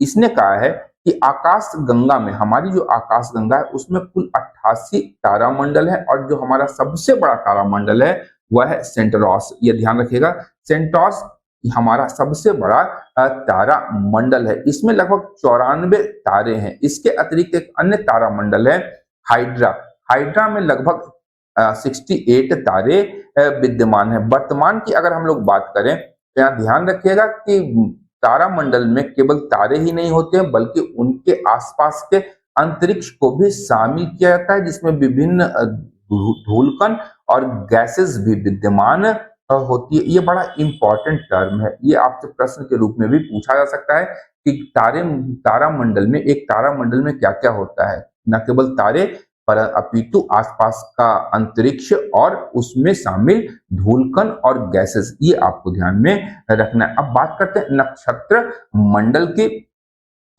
इसने कहा है कि आकाश गंगा में, हमारी जो आकाश गंगा है उसमें कुल 88 तारामंडल है और जो हमारा सबसे बड़ा तारामंडल है वह है सेंटोरस। ये ध्यान रखिएगा, सेंटोरस हमारा सबसे बड़ा तारा मंडल है। इसमें लगभग 94 तारे हैं। इसके अतिरिक्त एक अन्य तारा मंडल है हाइड्रा। हाइड्रा में लगभग 68 तारे विद्यमान है। वर्तमान की अगर हम लोग बात करें तो यहाँ ध्यान रखिएगा कि तारा मंडल में केवल तारे ही नहीं होते हैं बल्कि उनके आसपास के अंतरिक्ष को भी शामिल किया जाता है, जिसमें विभिन्न धूलकण और गैसेस भी विद्यमान होती है। ये बड़ा इंपॉर्टेंट टर्म है। ये आपसे प्रश्न के रूप में भी पूछा जा सकता है कि तारामंडल में, एक तारामंडल में क्या क्या होता है। न केवल तारे पर अपितु आसपास का अंतरिक्ष और उसमें शामिल धूलकण और गैसेस, ये आपको ध्यान में रखना है। अब बात करते हैं नक्षत्र मंडल की।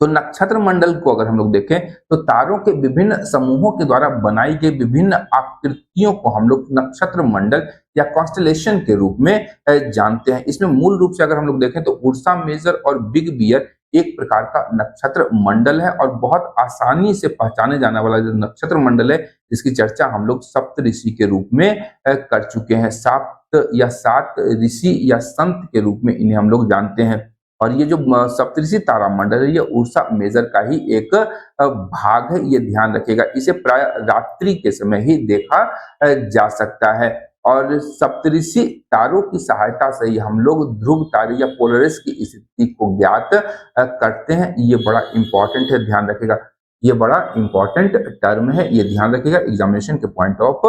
तो नक्षत्र मंडल को अगर हम लोग देखें तो तारों के विभिन्न समूहों के द्वारा बनाई गई विभिन्न आकृतियों को हम लोग नक्षत्र मंडल या कॉन्स्टेलेशन के रूप में जानते हैं। इसमें मूल रूप से अगर हम लोग देखें तो उर्सा मेजर और बिग बियर एक प्रकार का नक्षत्र मंडल है और बहुत आसानी से पहचाने जाने वाला जो नक्षत्र मंडल है, इसकी चर्चा हम लोग सप्तऋषि के रूप में कर चुके हैं। सात या सात ऋषि या संत के रूप में इन्हें हम लोग जानते हैं। और ये जो सप्तऋषि तारामंडल है ये उर्सा मेजर का ही एक भाग है, ये ध्यान रखिएगा। इसे प्राय रात्रि के समय ही देखा जा सकता है और सप्तऋषि तारों की सहायता से ही हम लोग ध्रुव तारे या पोलरिस की स्थिति को ज्ञात करते हैं। ये बड़ा इंपॉर्टेंट है, ध्यान रखिएगा। ये बड़ा इंपॉर्टेंट टर्म है, ये ध्यान रखिएगा एग्जामिनेशन के पॉइंट ऑफ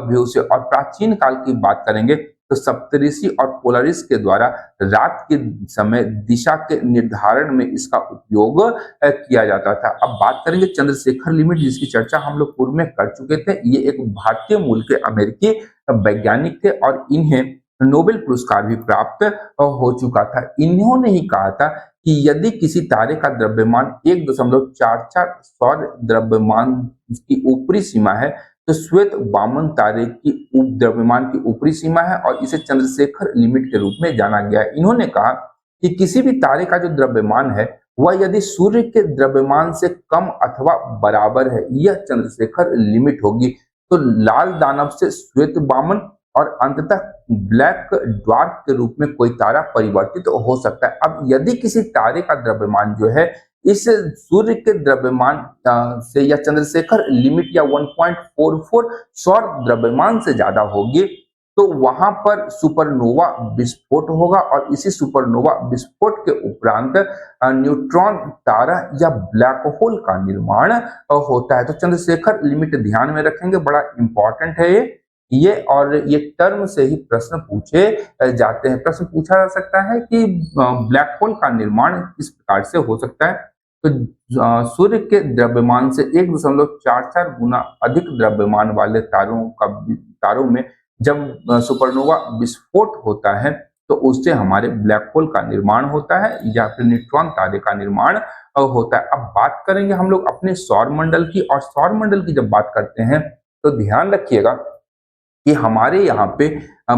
व्यू से। और प्राचीन काल की बात करेंगे तो सप्तऋषि और पोलरिस के द्वारा रात के समय दिशा के निर्धारण में इसका उपयोग किया जाता था। अब बात करेंगे चंद्रशेखर लिमिट, जिसकी चर्चा हम लोग पूर्व में कर चुके थे। ये एक भारतीय मूल के अमेरिकी वैज्ञानिक थे और इन्हें नोबेल पुरस्कार भी प्राप्त हो चुका था। इन्होंने ही कहा था कि यदि किसी तारे का द्रव्यमान 1.44 सौर द्रव्यमान की ऊपरी सीमा है तो श्वेत वामन तारे की द्रव्यमान की ऊपरी सीमा है और इसे चंद्रशेखर लिमिट के रूप में जाना गया है। इन्होंने कहा कि किसी भी तारे का जो द्रव्यमान है वह यदि सूर्य के द्रव्यमान से कम अथवा बराबर है, यह चंद्रशेखर लिमिट होगी। तो लाल दानव से श्वेत वामन और अंततः ब्लैक ड्वार्फ के रूप में कोई तारा परिवर्तित हो सकता है। अब यदि किसी तारे का द्रव्यमान जो है इस सूर्य के द्रव्यमान से या चंद्रशेखर लिमिट या 1.44 सौर द्रव्यमान से ज्यादा होगी तो वहां पर सुपरनोवा विस्फोट होगा और इसी सुपरनोवा विस्फोट के उपरांत न्यूट्रॉन तारा या ब्लैक होल का निर्माण होता है। तो चंद्रशेखर लिमिट ध्यान में रखेंगे, बड़ा इंपॉर्टेंट है ये और ये टर्म से ही प्रश्न पूछे जाते हैं। प्रश्न पूछा जा सकता है कि ब्लैक होल का निर्माण किस प्रकार से हो सकता है। तो सूर्य के द्रव्यमान से 1.44 गुना अधिक द्रव्यमान वाले तारों में जब सुपरनोवा विस्फोट होता है तो उससे हमारे ब्लैक होल का निर्माण होता है या फिर न्यूट्रॉन तारे का निर्माण होता है। अब बात करेंगे हम लोग अपने सौर मंडल की, और सौर मंडल की जब बात करते हैं तो ध्यान रखिएगा कि हमारे यहाँ पे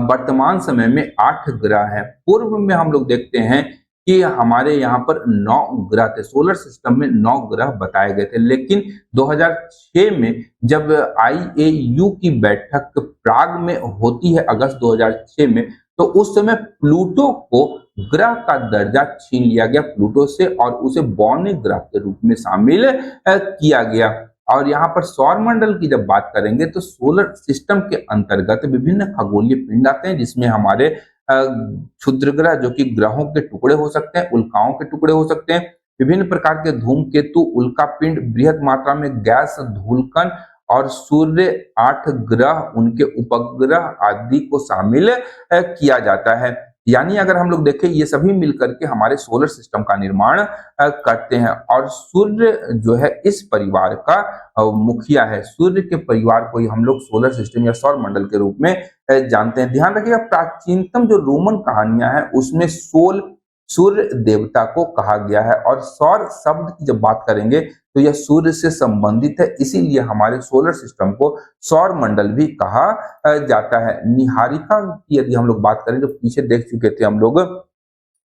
वर्तमान समय में 8 ग्रह हैं। पूर्व में हम लोग देखते हैं कि हमारे यहाँ पर 9 ग्रह थे, सोलर सिस्टम में 9 ग्रह बताए गए थे। लेकिन 2006 में जब IAU की बैठक प्राग में होती है अगस्त 2006 में, तो उस समय प्लूटो को ग्रह का दर्जा छीन लिया गया प्लूटो से और उसे बौने ग्रह के रूप में शामिल किया गया। और यहाँ पर सौर मंडल की जब बात करेंगे तो सोलर सिस्टम के अंतर्गत विभिन्न खगोलीय पिंड आते हैं, जिसमें हमारे क्षुद्र ग्रह जो कि ग्रहों के टुकड़े हो सकते हैं, उल्काओं के टुकड़े हो सकते हैं, विभिन्न प्रकार के धूमकेतु, उल्का पिंड, बृहद मात्रा में गैस, धूलकण और सूर्य, 8 ग्रह, उनके उपग्रह आदि को शामिल किया जाता है। यानी अगर हम लोग देखें ये सभी मिलकर के हमारे सोलर सिस्टम का निर्माण करते हैं और सूर्य जो है इस परिवार का मुखिया है। सूर्य के परिवार को ही हम लोग सोलर सिस्टम या सौर मंडल के रूप में जानते हैं। ध्यान रखिएगा प्राचीनतम जो रोमन कहानियां हैं उसमें सोल सूर्य देवता को कहा गया है। और सौर शब्द की जब बात करेंगे तो यह सूर्य से संबंधित है, इसीलिए हमारे सोलर सिस्टम को सौर मंडल भी कहा जाता है। निहारिका की यदि हम लोग बात करें, जो पीछे देख चुके थे हम लोग,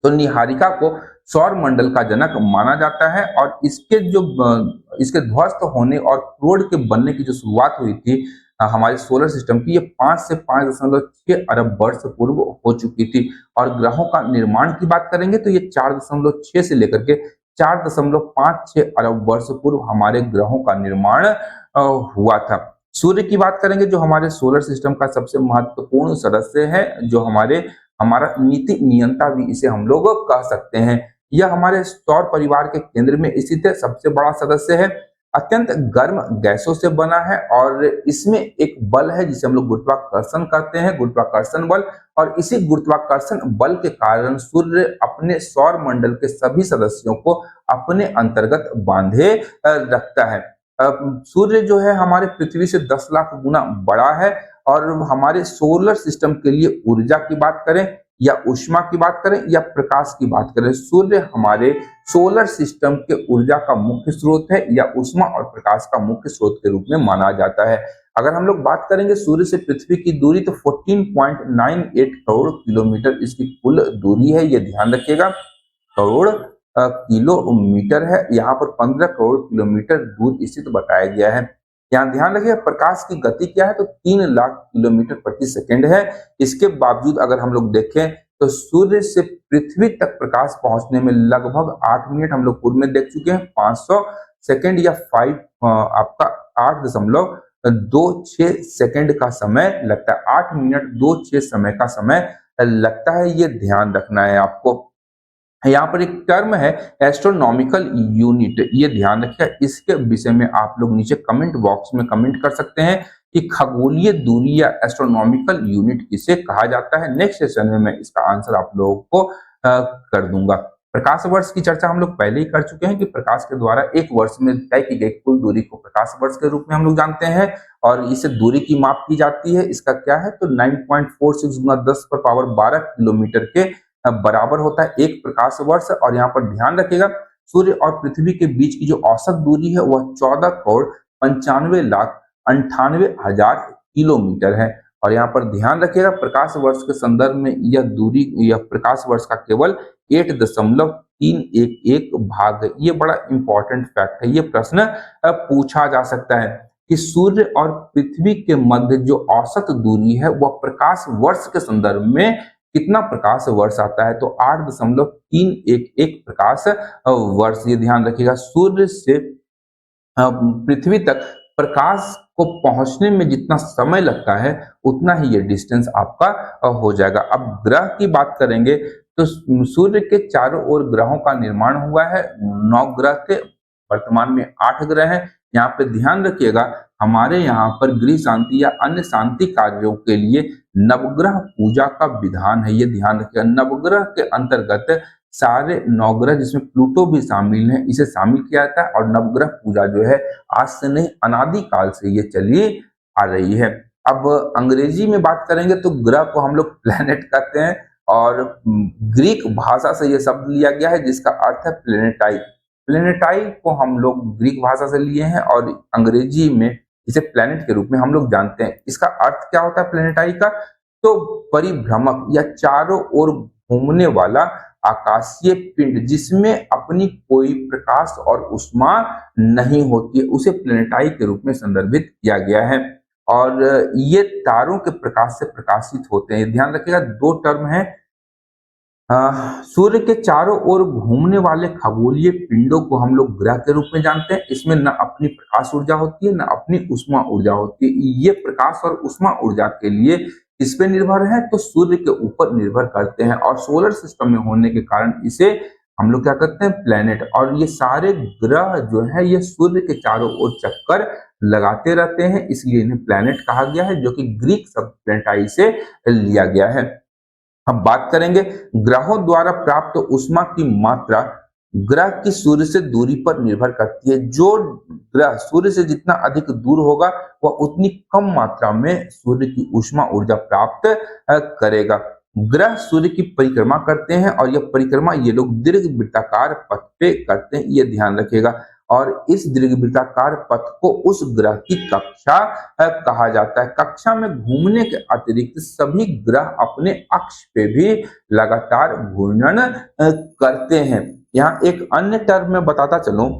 तो निहारिका को सौर मंडल का जनक माना जाता है। और इसके ध्वस्त होने और क्रोड के बनने की जो शुरुआत हुई थी हमारे सोलर सिस्टम की, ये 5 से 5.6 अरब वर्ष पूर्व हो चुकी थी। और ग्रहों का निर्माण की बात करेंगे तो ये 4.6 से लेकर के 4.56 अरब वर्ष पूर्व हमारे ग्रहों का निर्माण हुआ था। सूर्य की बात करेंगे, जो हमारे सोलर सिस्टम का सबसे महत्वपूर्ण सदस्य है, जो हमारा नीति नियंता भी इसे हम लोग कह सकते हैं। यह हमारे सौर परिवार के केंद्र में स्थित है, सबसे बड़ा सदस्य है, अत्यंत गर्म गैसों से बना है। और इसमें एक बल है जिसे हम लोग गुरुत्वाकर्षण कहते हैं, गुरुत्वाकर्षण बल। और इसी गुरुत्वाकर्षण बल के कारण सूर्य अपने सौर मंडल के सभी सदस्यों को अपने अंतर्गत बांधे रखता है। सूर्य जो है हमारे पृथ्वी से 10 लाख गुना बड़ा है। और हमारे सोलर सिस्टम के लिए ऊर्जा की बात करें या ऊष्मा की बात करें या प्रकाश की बात करें, सूर्य हमारे सोलर सिस्टम के ऊर्जा का मुख्य स्रोत है या ऊष्मा और प्रकाश का मुख्य स्रोत के रूप में माना जाता है। अगर हम लोग बात करेंगे सूर्य से पृथ्वी की दूरी, तो 14.98 करोड़ किलोमीटर इसकी कुल दूरी है, ये ध्यान रखिएगा। करोड़ किलोमीटर है, यहाँ पर 15 करोड़ किलोमीटर दूर स्थित बताया गया है। यहाँ ध्यान रखिए प्रकाश की गति क्या है, तो 3 लाख किलोमीटर प्रति सेकंड है। इसके बावजूद अगर हम लोग देखें तो सूर्य से पृथ्वी तक प्रकाश पहुंचने में लगभग 8 मिनट हम लोग पूर्व में देख चुके हैं। 500 सेकंड या 8.26 सेकंड का समय लगता है। 8 मिनट 26 समय का समय लगता है, ये ध्यान रखना है आपको। यहाँ पर एक टर्म है एस्ट्रोनॉमिकल यूनिट, ये ध्यान रखिए। इसके विषय में आप लोग नीचे कमेंट बॉक्स में कमेंट कर सकते हैं कि खगोलीय दूरी या एस्ट्रोनॉमिकल यूनिट किसे कहा जाता है। नेक्स्ट सेशन में मैं इसका आंसर आप लोगों को कर दूंगा। प्रकाश वर्ष की चर्चा हम लोग पहले ही कर चुके हैं कि प्रकाश के द्वारा एक वर्ष में तय की गई कुल दूरी को प्रकाश वर्ष के रूप में हम लोग जानते हैं। और इसे दूरी की माप की जाती है, इसका क्या है, तो 9.46 गुना 10 पर पावर 12 किलोमीटर के बराबर होता है एक प्रकाश वर्ष। और यहाँ पर ध्यान रखिएगा सूर्य और पृथ्वी के बीच की जो औसत दूरी है वह 14 करोड़ 95 लाख 98 हजार किलोमीटर है। और यहाँ पर ध्यान रखिएगा प्रकाश वर्ष के संदर्भ में यह दूरी, यह प्रकाश वर्ष का केवल 8.311 भाग है। ये बड़ा इंपॉर्टेंट फैक्ट है, ये प्रश्न पूछा जा सकता है कि सूर्य और पृथ्वी के मध्य जो औसत दूरी है वह प्रकाश वर्ष के संदर्भ में कितना प्रकाश वर्ष आता है, तो 8.311 प्रकाश वर्ष। ये ध्यान रखिएगा सूर्य से पृथ्वी तक प्रकाश को पहुंचने में जितना समय लगता है उतना ही ये डिस्टेंस आपका हो जाएगा। अब ग्रह की बात करेंगे तो सूर्य के चारों ओर ग्रहों का निर्माण हुआ है। 9 ग्रह थे, वर्तमान में 8 ग्रह हैं। यहाँ पे ध्यान रखिएगा हमारे यहाँ पर गृह शांति या अन्य शांति कार्यों के लिए नवग्रह पूजा का विधान है, ये ध्यान रखिएगा। नवग्रह के अंतर्गत सारे 9 ग्रह जिसमें प्लूटो भी शामिल है, इसे शामिल किया जाता है। और नवग्रह पूजा जो है आज से नहीं अनादि काल से ये चली आ रही है। अब अंग्रेजी में बात करेंगे तो ग्रह को हम लोग प्लैनेट कहते हैं। और ग्रीक भाषा से यह शब्द लिया गया है जिसका अर्थ है प्लेनेटाई। प्लेनेटाई को हम लोग ग्रीक भाषा से लिए हैं और अंग्रेजी में इसे प्लैनेट के रूप में हम लोग जानते हैं। इसका अर्थ क्या होता है प्लेनेटाई का, तो परिभ्रमक या चारों ओर घूमने वाला आकाशीय पिंड जिसमें अपनी कोई प्रकाश और ऊष्मा नहीं होती है, उसे प्लेनेटाई के रूप में संदर्भित किया गया है। और ये तारों के प्रकाश से प्रकाशित होते हैं। ध्यान रखिएगा 2 टर्म है। सूर्य के चारों ओर घूमने वाले खगोलीय पिंडों को हम लोग ग्रह के रूप में जानते हैं। इसमें न अपनी प्रकाश ऊर्जा होती है न अपनी ऊष्मा ऊर्जा होती है। ये प्रकाश और ऊष्मा ऊर्जा के लिए किस पे निर्भर है, तो सूर्य के ऊपर निर्भर करते हैं। और सोलर सिस्टम में होने के कारण इसे हम लोग क्या कहते हैं, प्लेनेट। और ये सारे ग्रह जो है ये सूर्य के चारों ओर चक्कर लगाते रहते हैं, इसलिए इन्हें प्लेनेट कहा गया है, जो कि ग्रीक शब्द प्लेनेटाई से लिया गया है। अब बात करेंगे ग्रहों द्वारा प्राप्त ऊष्मा की मात्रा ग्रह की सूर्य से दूरी पर निर्भर करती है। जो ग्रह सूर्य से जितना अधिक दूर होगा वह उतनी कम मात्रा में सूर्य की ऊष्मा ऊर्जा प्राप्त करेगा। ग्रह सूर्य की परिक्रमा करते हैं और यह परिक्रमा ये लोग दीर्घ वृत्ताकार पथ पे करते हैं, ये ध्यान रखिएगा। और इस दीर्घ वृत्ताकार पथ को उस ग्रह की कक्षा कहा जाता है। कक्षा में घूमने के अतिरिक्त सभी ग्रह अपने अक्ष पे भी लगातार घूर्णन करते हैं। यहाँ एक अन्य टर्म में बताता चलूं,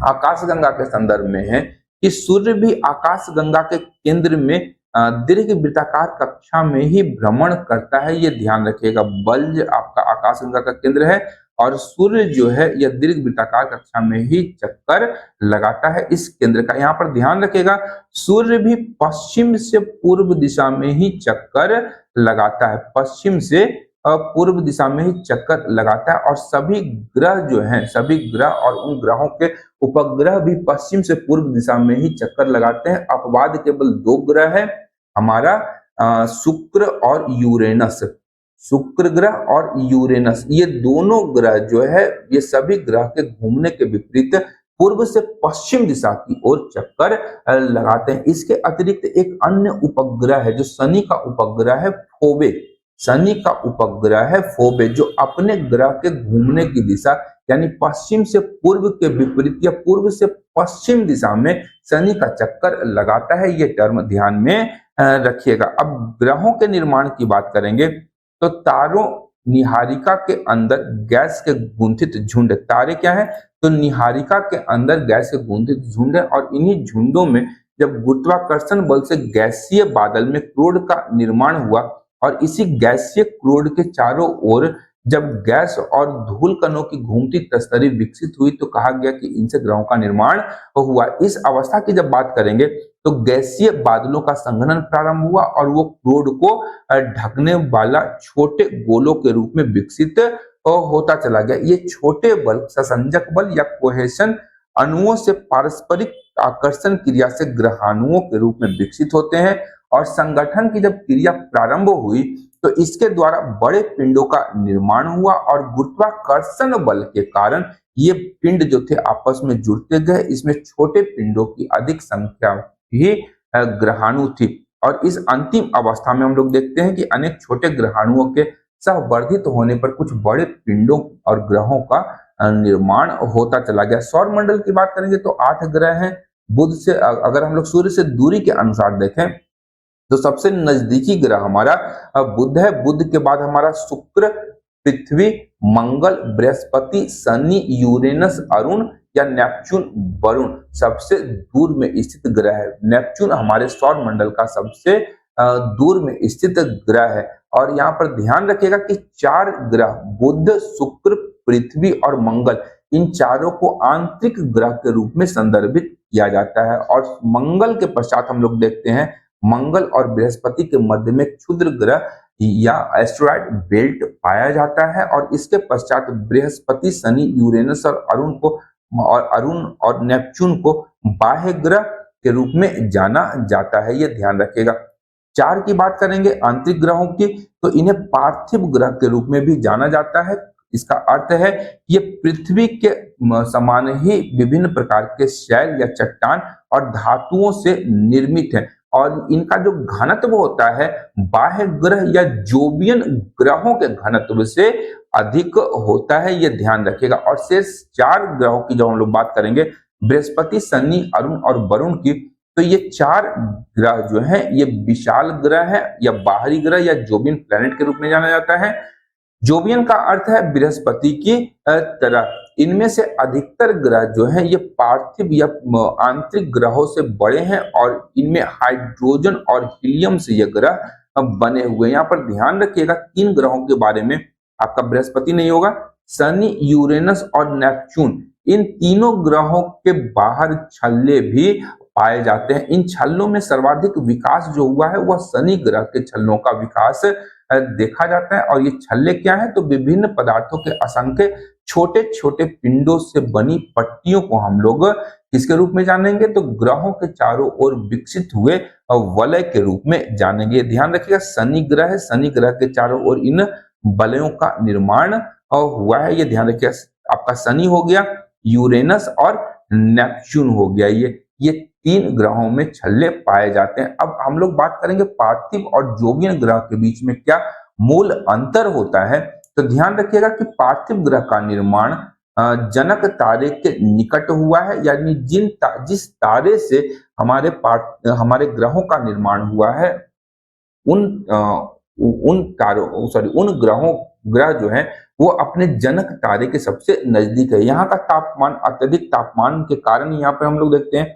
आकाशगंगा के संदर्भ में है कि सूर्य भी आकाशगंगा के केंद्र में दीर्घ वृत्ताकार कक्षा में ही भ्रमण करता है, ये ध्यान रखिएगा। बल्ज आपका आकाशगंगा का केंद्र है और सूर्य जो है यह दीर्घ वृत्ताकार कक्षा में ही चक्कर लगाता है इस केंद्र का। यहाँ पर ध्यान रखिएगा, सूर्य भी पश्चिम से पूर्व दिशा में ही चक्कर लगाता है, पश्चिम से पूर्व दिशा में ही चक्कर लगाता है। और सभी ग्रह जो हैं, सभी ग्रह और उन ग्रहों के उपग्रह भी पश्चिम से पूर्व दिशा में ही चक्कर लगाते हैं। अपवाद केवल दो ग्रह है, हमारा शुक्र और यूरेनस। शुक्र ग्रह और यूरेनस, ये दोनों ग्रह जो है, ये सभी ग्रह के घूमने के विपरीत पूर्व से पश्चिम दिशा की ओर चक्कर लगाते हैं। इसके अतिरिक्त एक अन्य उपग्रह है जो शनि का उपग्रह है, फोबे। शनि का उपग्रह है फोबे, जो अपने ग्रह के घूमने की दिशा यानी पश्चिम से पूर्व के विपरीत या पूर्व से पश्चिम दिशा में शनि का चक्कर लगाता है। ये टर्म ध्यान में रखिएगा। अब ग्रहों के निर्माण की बात करेंगे तो तारों निहारिका के अंदर गैस के गुंथित झुंड, तारे क्या है तो निहारिका के अंदर गैस के गुंथित झुंड है। और इन्हीं झुंडों में जब गुरुत्वाकर्षण बल से गैसीय बादल में क्रोड का निर्माण हुआ और इसी गैसीय क्रोड के चारों ओर जब गैस और धूल कणों की घूमती तस्तरी विकसित हुई तो कहा गया कि इनसे ग्रहों का निर्माण हुआ। इस अवस्था की जब बात करेंगे तो गैसीय बादलों का संघनन प्रारंभ हुआ और वो क्रोड को ढकने वाला छोटे गोलों के रूप में विकसित होता चला गया। ये छोटे बल ससंजक बल या कोहेशन अणुओं से पारस्परिक आकर्षण क्रिया से ग्रहाणुओं के रूप में विकसित होते हैं। और संगठन की जब क्रिया प्रारंभ हुई तो इसके द्वारा बड़े पिंडों का निर्माण हुआ और गुरुत्वाकर्षण बल के कारण ये पिंड जो थे आपस में जुड़ते गए। इसमें छोटे पिंडों की अधिक संख्या ही ग्रहाणु थी। और इस अंतिम अवस्था में हम लोग देखते हैं कि अनेक छोटे ग्रहाणुओं के सहवर्धित होने पर कुछ बड़े पिंडों और ग्रहों का निर्माण होता चला गया। सौर मंडल की बात करेंगे तो 8 ग्रह हैं। बुध से, अगर हम लोग सूर्य से दूरी के अनुसार देखें तो सबसे नजदीकी ग्रह हमारा बुध है। बुध के बाद हमारा शुक्र, पृथ्वी, मंगल, बृहस्पति, शनि, यूरेनस, अरुण या नेपच्यून, वरुण सबसे दूर में स्थित ग्रह है। नेपच्यून हमारे सौर मंडल का सबसे दूर में स्थित ग्रह है। और यहाँ पर ध्यान रखिएगा कि 4 ग्रह बुध, शुक्र, पृथ्वी और मंगल, इन चारों को आंतरिक ग्रह के रूप में संदर्भित किया जाता है। और मंगल के पश्चात हम लोग देखते हैं मंगल और बृहस्पति के मध्य में क्षुद्र ग्रह या एस्टेरॉयड बेल्ट पाया जाता है। और इसके पश्चात बृहस्पति, शनि, यूरेनस और अरुण और नेपच्यून को बाह्य ग्रह के रूप में जाना जाता है, ये ध्यान रखिएगा। 4 की बात करेंगे आंतरिक ग्रहों की तो इन्हें पार्थिव ग्रह के रूप में भी जाना जाता है। इसका अर्थ है ये पृथ्वी के समान ही विभिन्न प्रकार के शैल या चट्टान और धातुओं से निर्मित है। और इनका जो घनत्व होता है बाह्य ग्रह या जोवियन ग्रहों के घनत्व से अधिक होता है, ये ध्यान रखिएगा। और शेष 4 ग्रहों की जब हम लोग बात करेंगे बृहस्पति, शनि, अरुण और वरुण की, तो ये 4 ग्रह जो हैं ये विशाल ग्रह है या बाहरी ग्रह या जोवियन प्लैनेट के रूप में जाना जाता है। जोवियन का अर्थ है बृहस्पति की तरह। इनमें से अधिकतर ग्रह जो हैं ये पार्थिव या आंतरिक ग्रहों से बड़े हैं और इनमें हाइड्रोजन और हीलियम से ये ग्रह बने हुए हैं। यहाँ पर ध्यान रखिएगा 3 ग्रहों के बारे में, आपका बृहस्पति नहीं होगा, शनि, यूरेनस और नेपच्यून, इन तीनों ग्रहों के बाहर छल्ले भी पाए जाते हैं। इन छल्लों में सर्वाधिक विकास जो हुआ है वह शनि ग्रह के छल्लों का विकास देखा जाता है। और ये छल्ले क्या है तो विभिन्न पदार्थों के असंख्य छोटे छोटे पिंडों से बनी पट्टियों को हम लोग किसके रूप में जानेंगे तो ग्रहों के चारों ओर विकसित हुए वलय के रूप में जानेंगे। ध्यान रखिएगा शनि ग्रह है, शनि ग्रह के चारों ओर इन वलयों का निर्माण हुआ है, ये ध्यान रखिएगा। आपका शनि हो गया, यूरेनस और नेपच्यून हो गया, ये 3 ग्रहों में छल्ले पाए जाते हैं। अब हम लोग बात करेंगे पार्थिव और जोवियन ग्रह के बीच में क्या मूल अंतर होता है, तो ध्यान रखिएगा कि पार्थिव ग्रह का निर्माण जनक तारे के निकट हुआ है, यानी जिस तारे से हमारे ग्रहों का निर्माण हुआ है उन उन तारों सॉरी उन ग्रह जो है वो अपने जनक तारे के सबसे नजदीक है। यहाँ का तापमान, अत्यधिक तापमान के कारण यहाँ पे हम लोग देखते हैं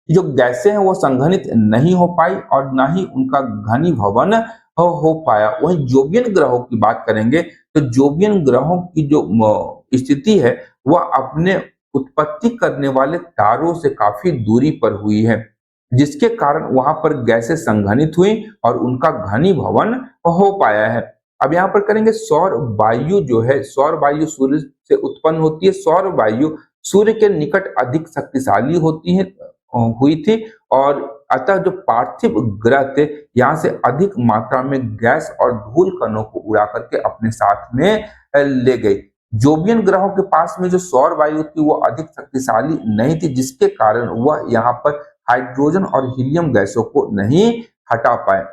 कि जो गैसें हैं वो संघनित नहीं हो पाई और ना ही उनका घनीभवन हो पाया। वहीं जोवियन ग्रहों की बात करेंगे तो जोवियन ग्रहों की जो स्थिति है वह अपने उत्पत्ति करने वाले तारों से काफी दूरी पर हुई है, जिसके कारण वहां पर गैसें संघनित हुई और उनका घनीभवन हो पाया है। अब यहाँ पर करेंगे सौर वायु जो है, सौर वायु सूर्य से उत्पन्न होती है। सौर वायु सूर्य के निकट अधिक शक्तिशाली होती है हुई थी और अतः जो पार्थिव ग्रह थे यहाँ से अधिक मात्रा में गैस और धूल कणों को उड़ा करके अपने साथ में ले गई। जोवियन ग्रहों के पास में जो सौर वायु थी वो अधिक शक्तिशाली नहीं थी, जिसके कारण वह यहाँ पर हाइड्रोजन और हीलियम गैसों को नहीं हटा पाए।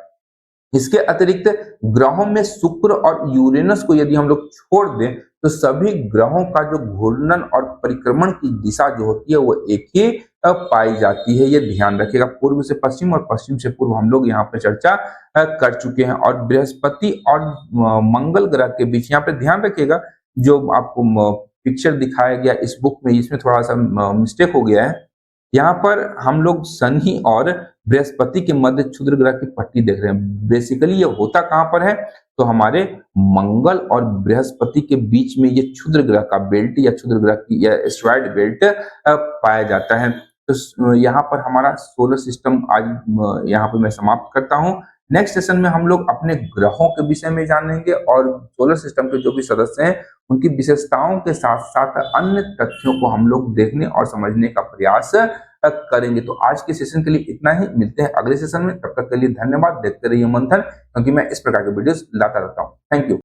इसके अतिरिक्त ग्रहों में शुक्र और यूरेनस को यदि हम लोग छोड़ दें तो सभी ग्रहों का जो घूर्णन और परिक्रमण की दिशा जो होती है वो एक ही पाई जाती है। ये ध्यान रखिएगा। पूर्व से पश्चिम और पश्चिम से पूर्व हम लोग यहाँ पे चर्चा कर चुके हैं। और बृहस्पति और मंगल ग्रह के बीच यहाँ पे ध्यान रखिएगा, जो आपको पिक्चर दिखाया गया इस बुक में, इसमें थोड़ा सा मिस्टेक हो गया है। यहाँ पर हम लोग शनि और बृहस्पति के मध्य क्षुद्र ग्रह की पट्टी देख रहे हैं। बेसिकली ये होता कहाँ पर है, तो हमारे मंगल और बृहस्पति के बीच में ये क्षुद्र ग्रह का बेल्ट या क्षुद्र ग्रह की या एस्ट्रॉयड बेल्ट पाया जाता है। तो यहाँ पर हमारा सोलर सिस्टम आज यहाँ पर मैं समाप्त करता हूँ। नेक्स्ट सेशन में हम लोग अपने ग्रहों के विषय में जानेंगे और सोलर सिस्टम के जो भी सदस्य हैं उनकी विशेषताओं के साथ साथ अन्य तथ्यों को हम लोग देखने और समझने का प्रयास करेंगे। तो आज के सेशन के लिए इतना ही। मिलते हैं अगले सेशन में। तब तक के लिए धन्यवाद। देखते रहिए मंथन, क्योंकि मैं इस प्रकार के वीडियोस लाता रहता हूँ। Thank you.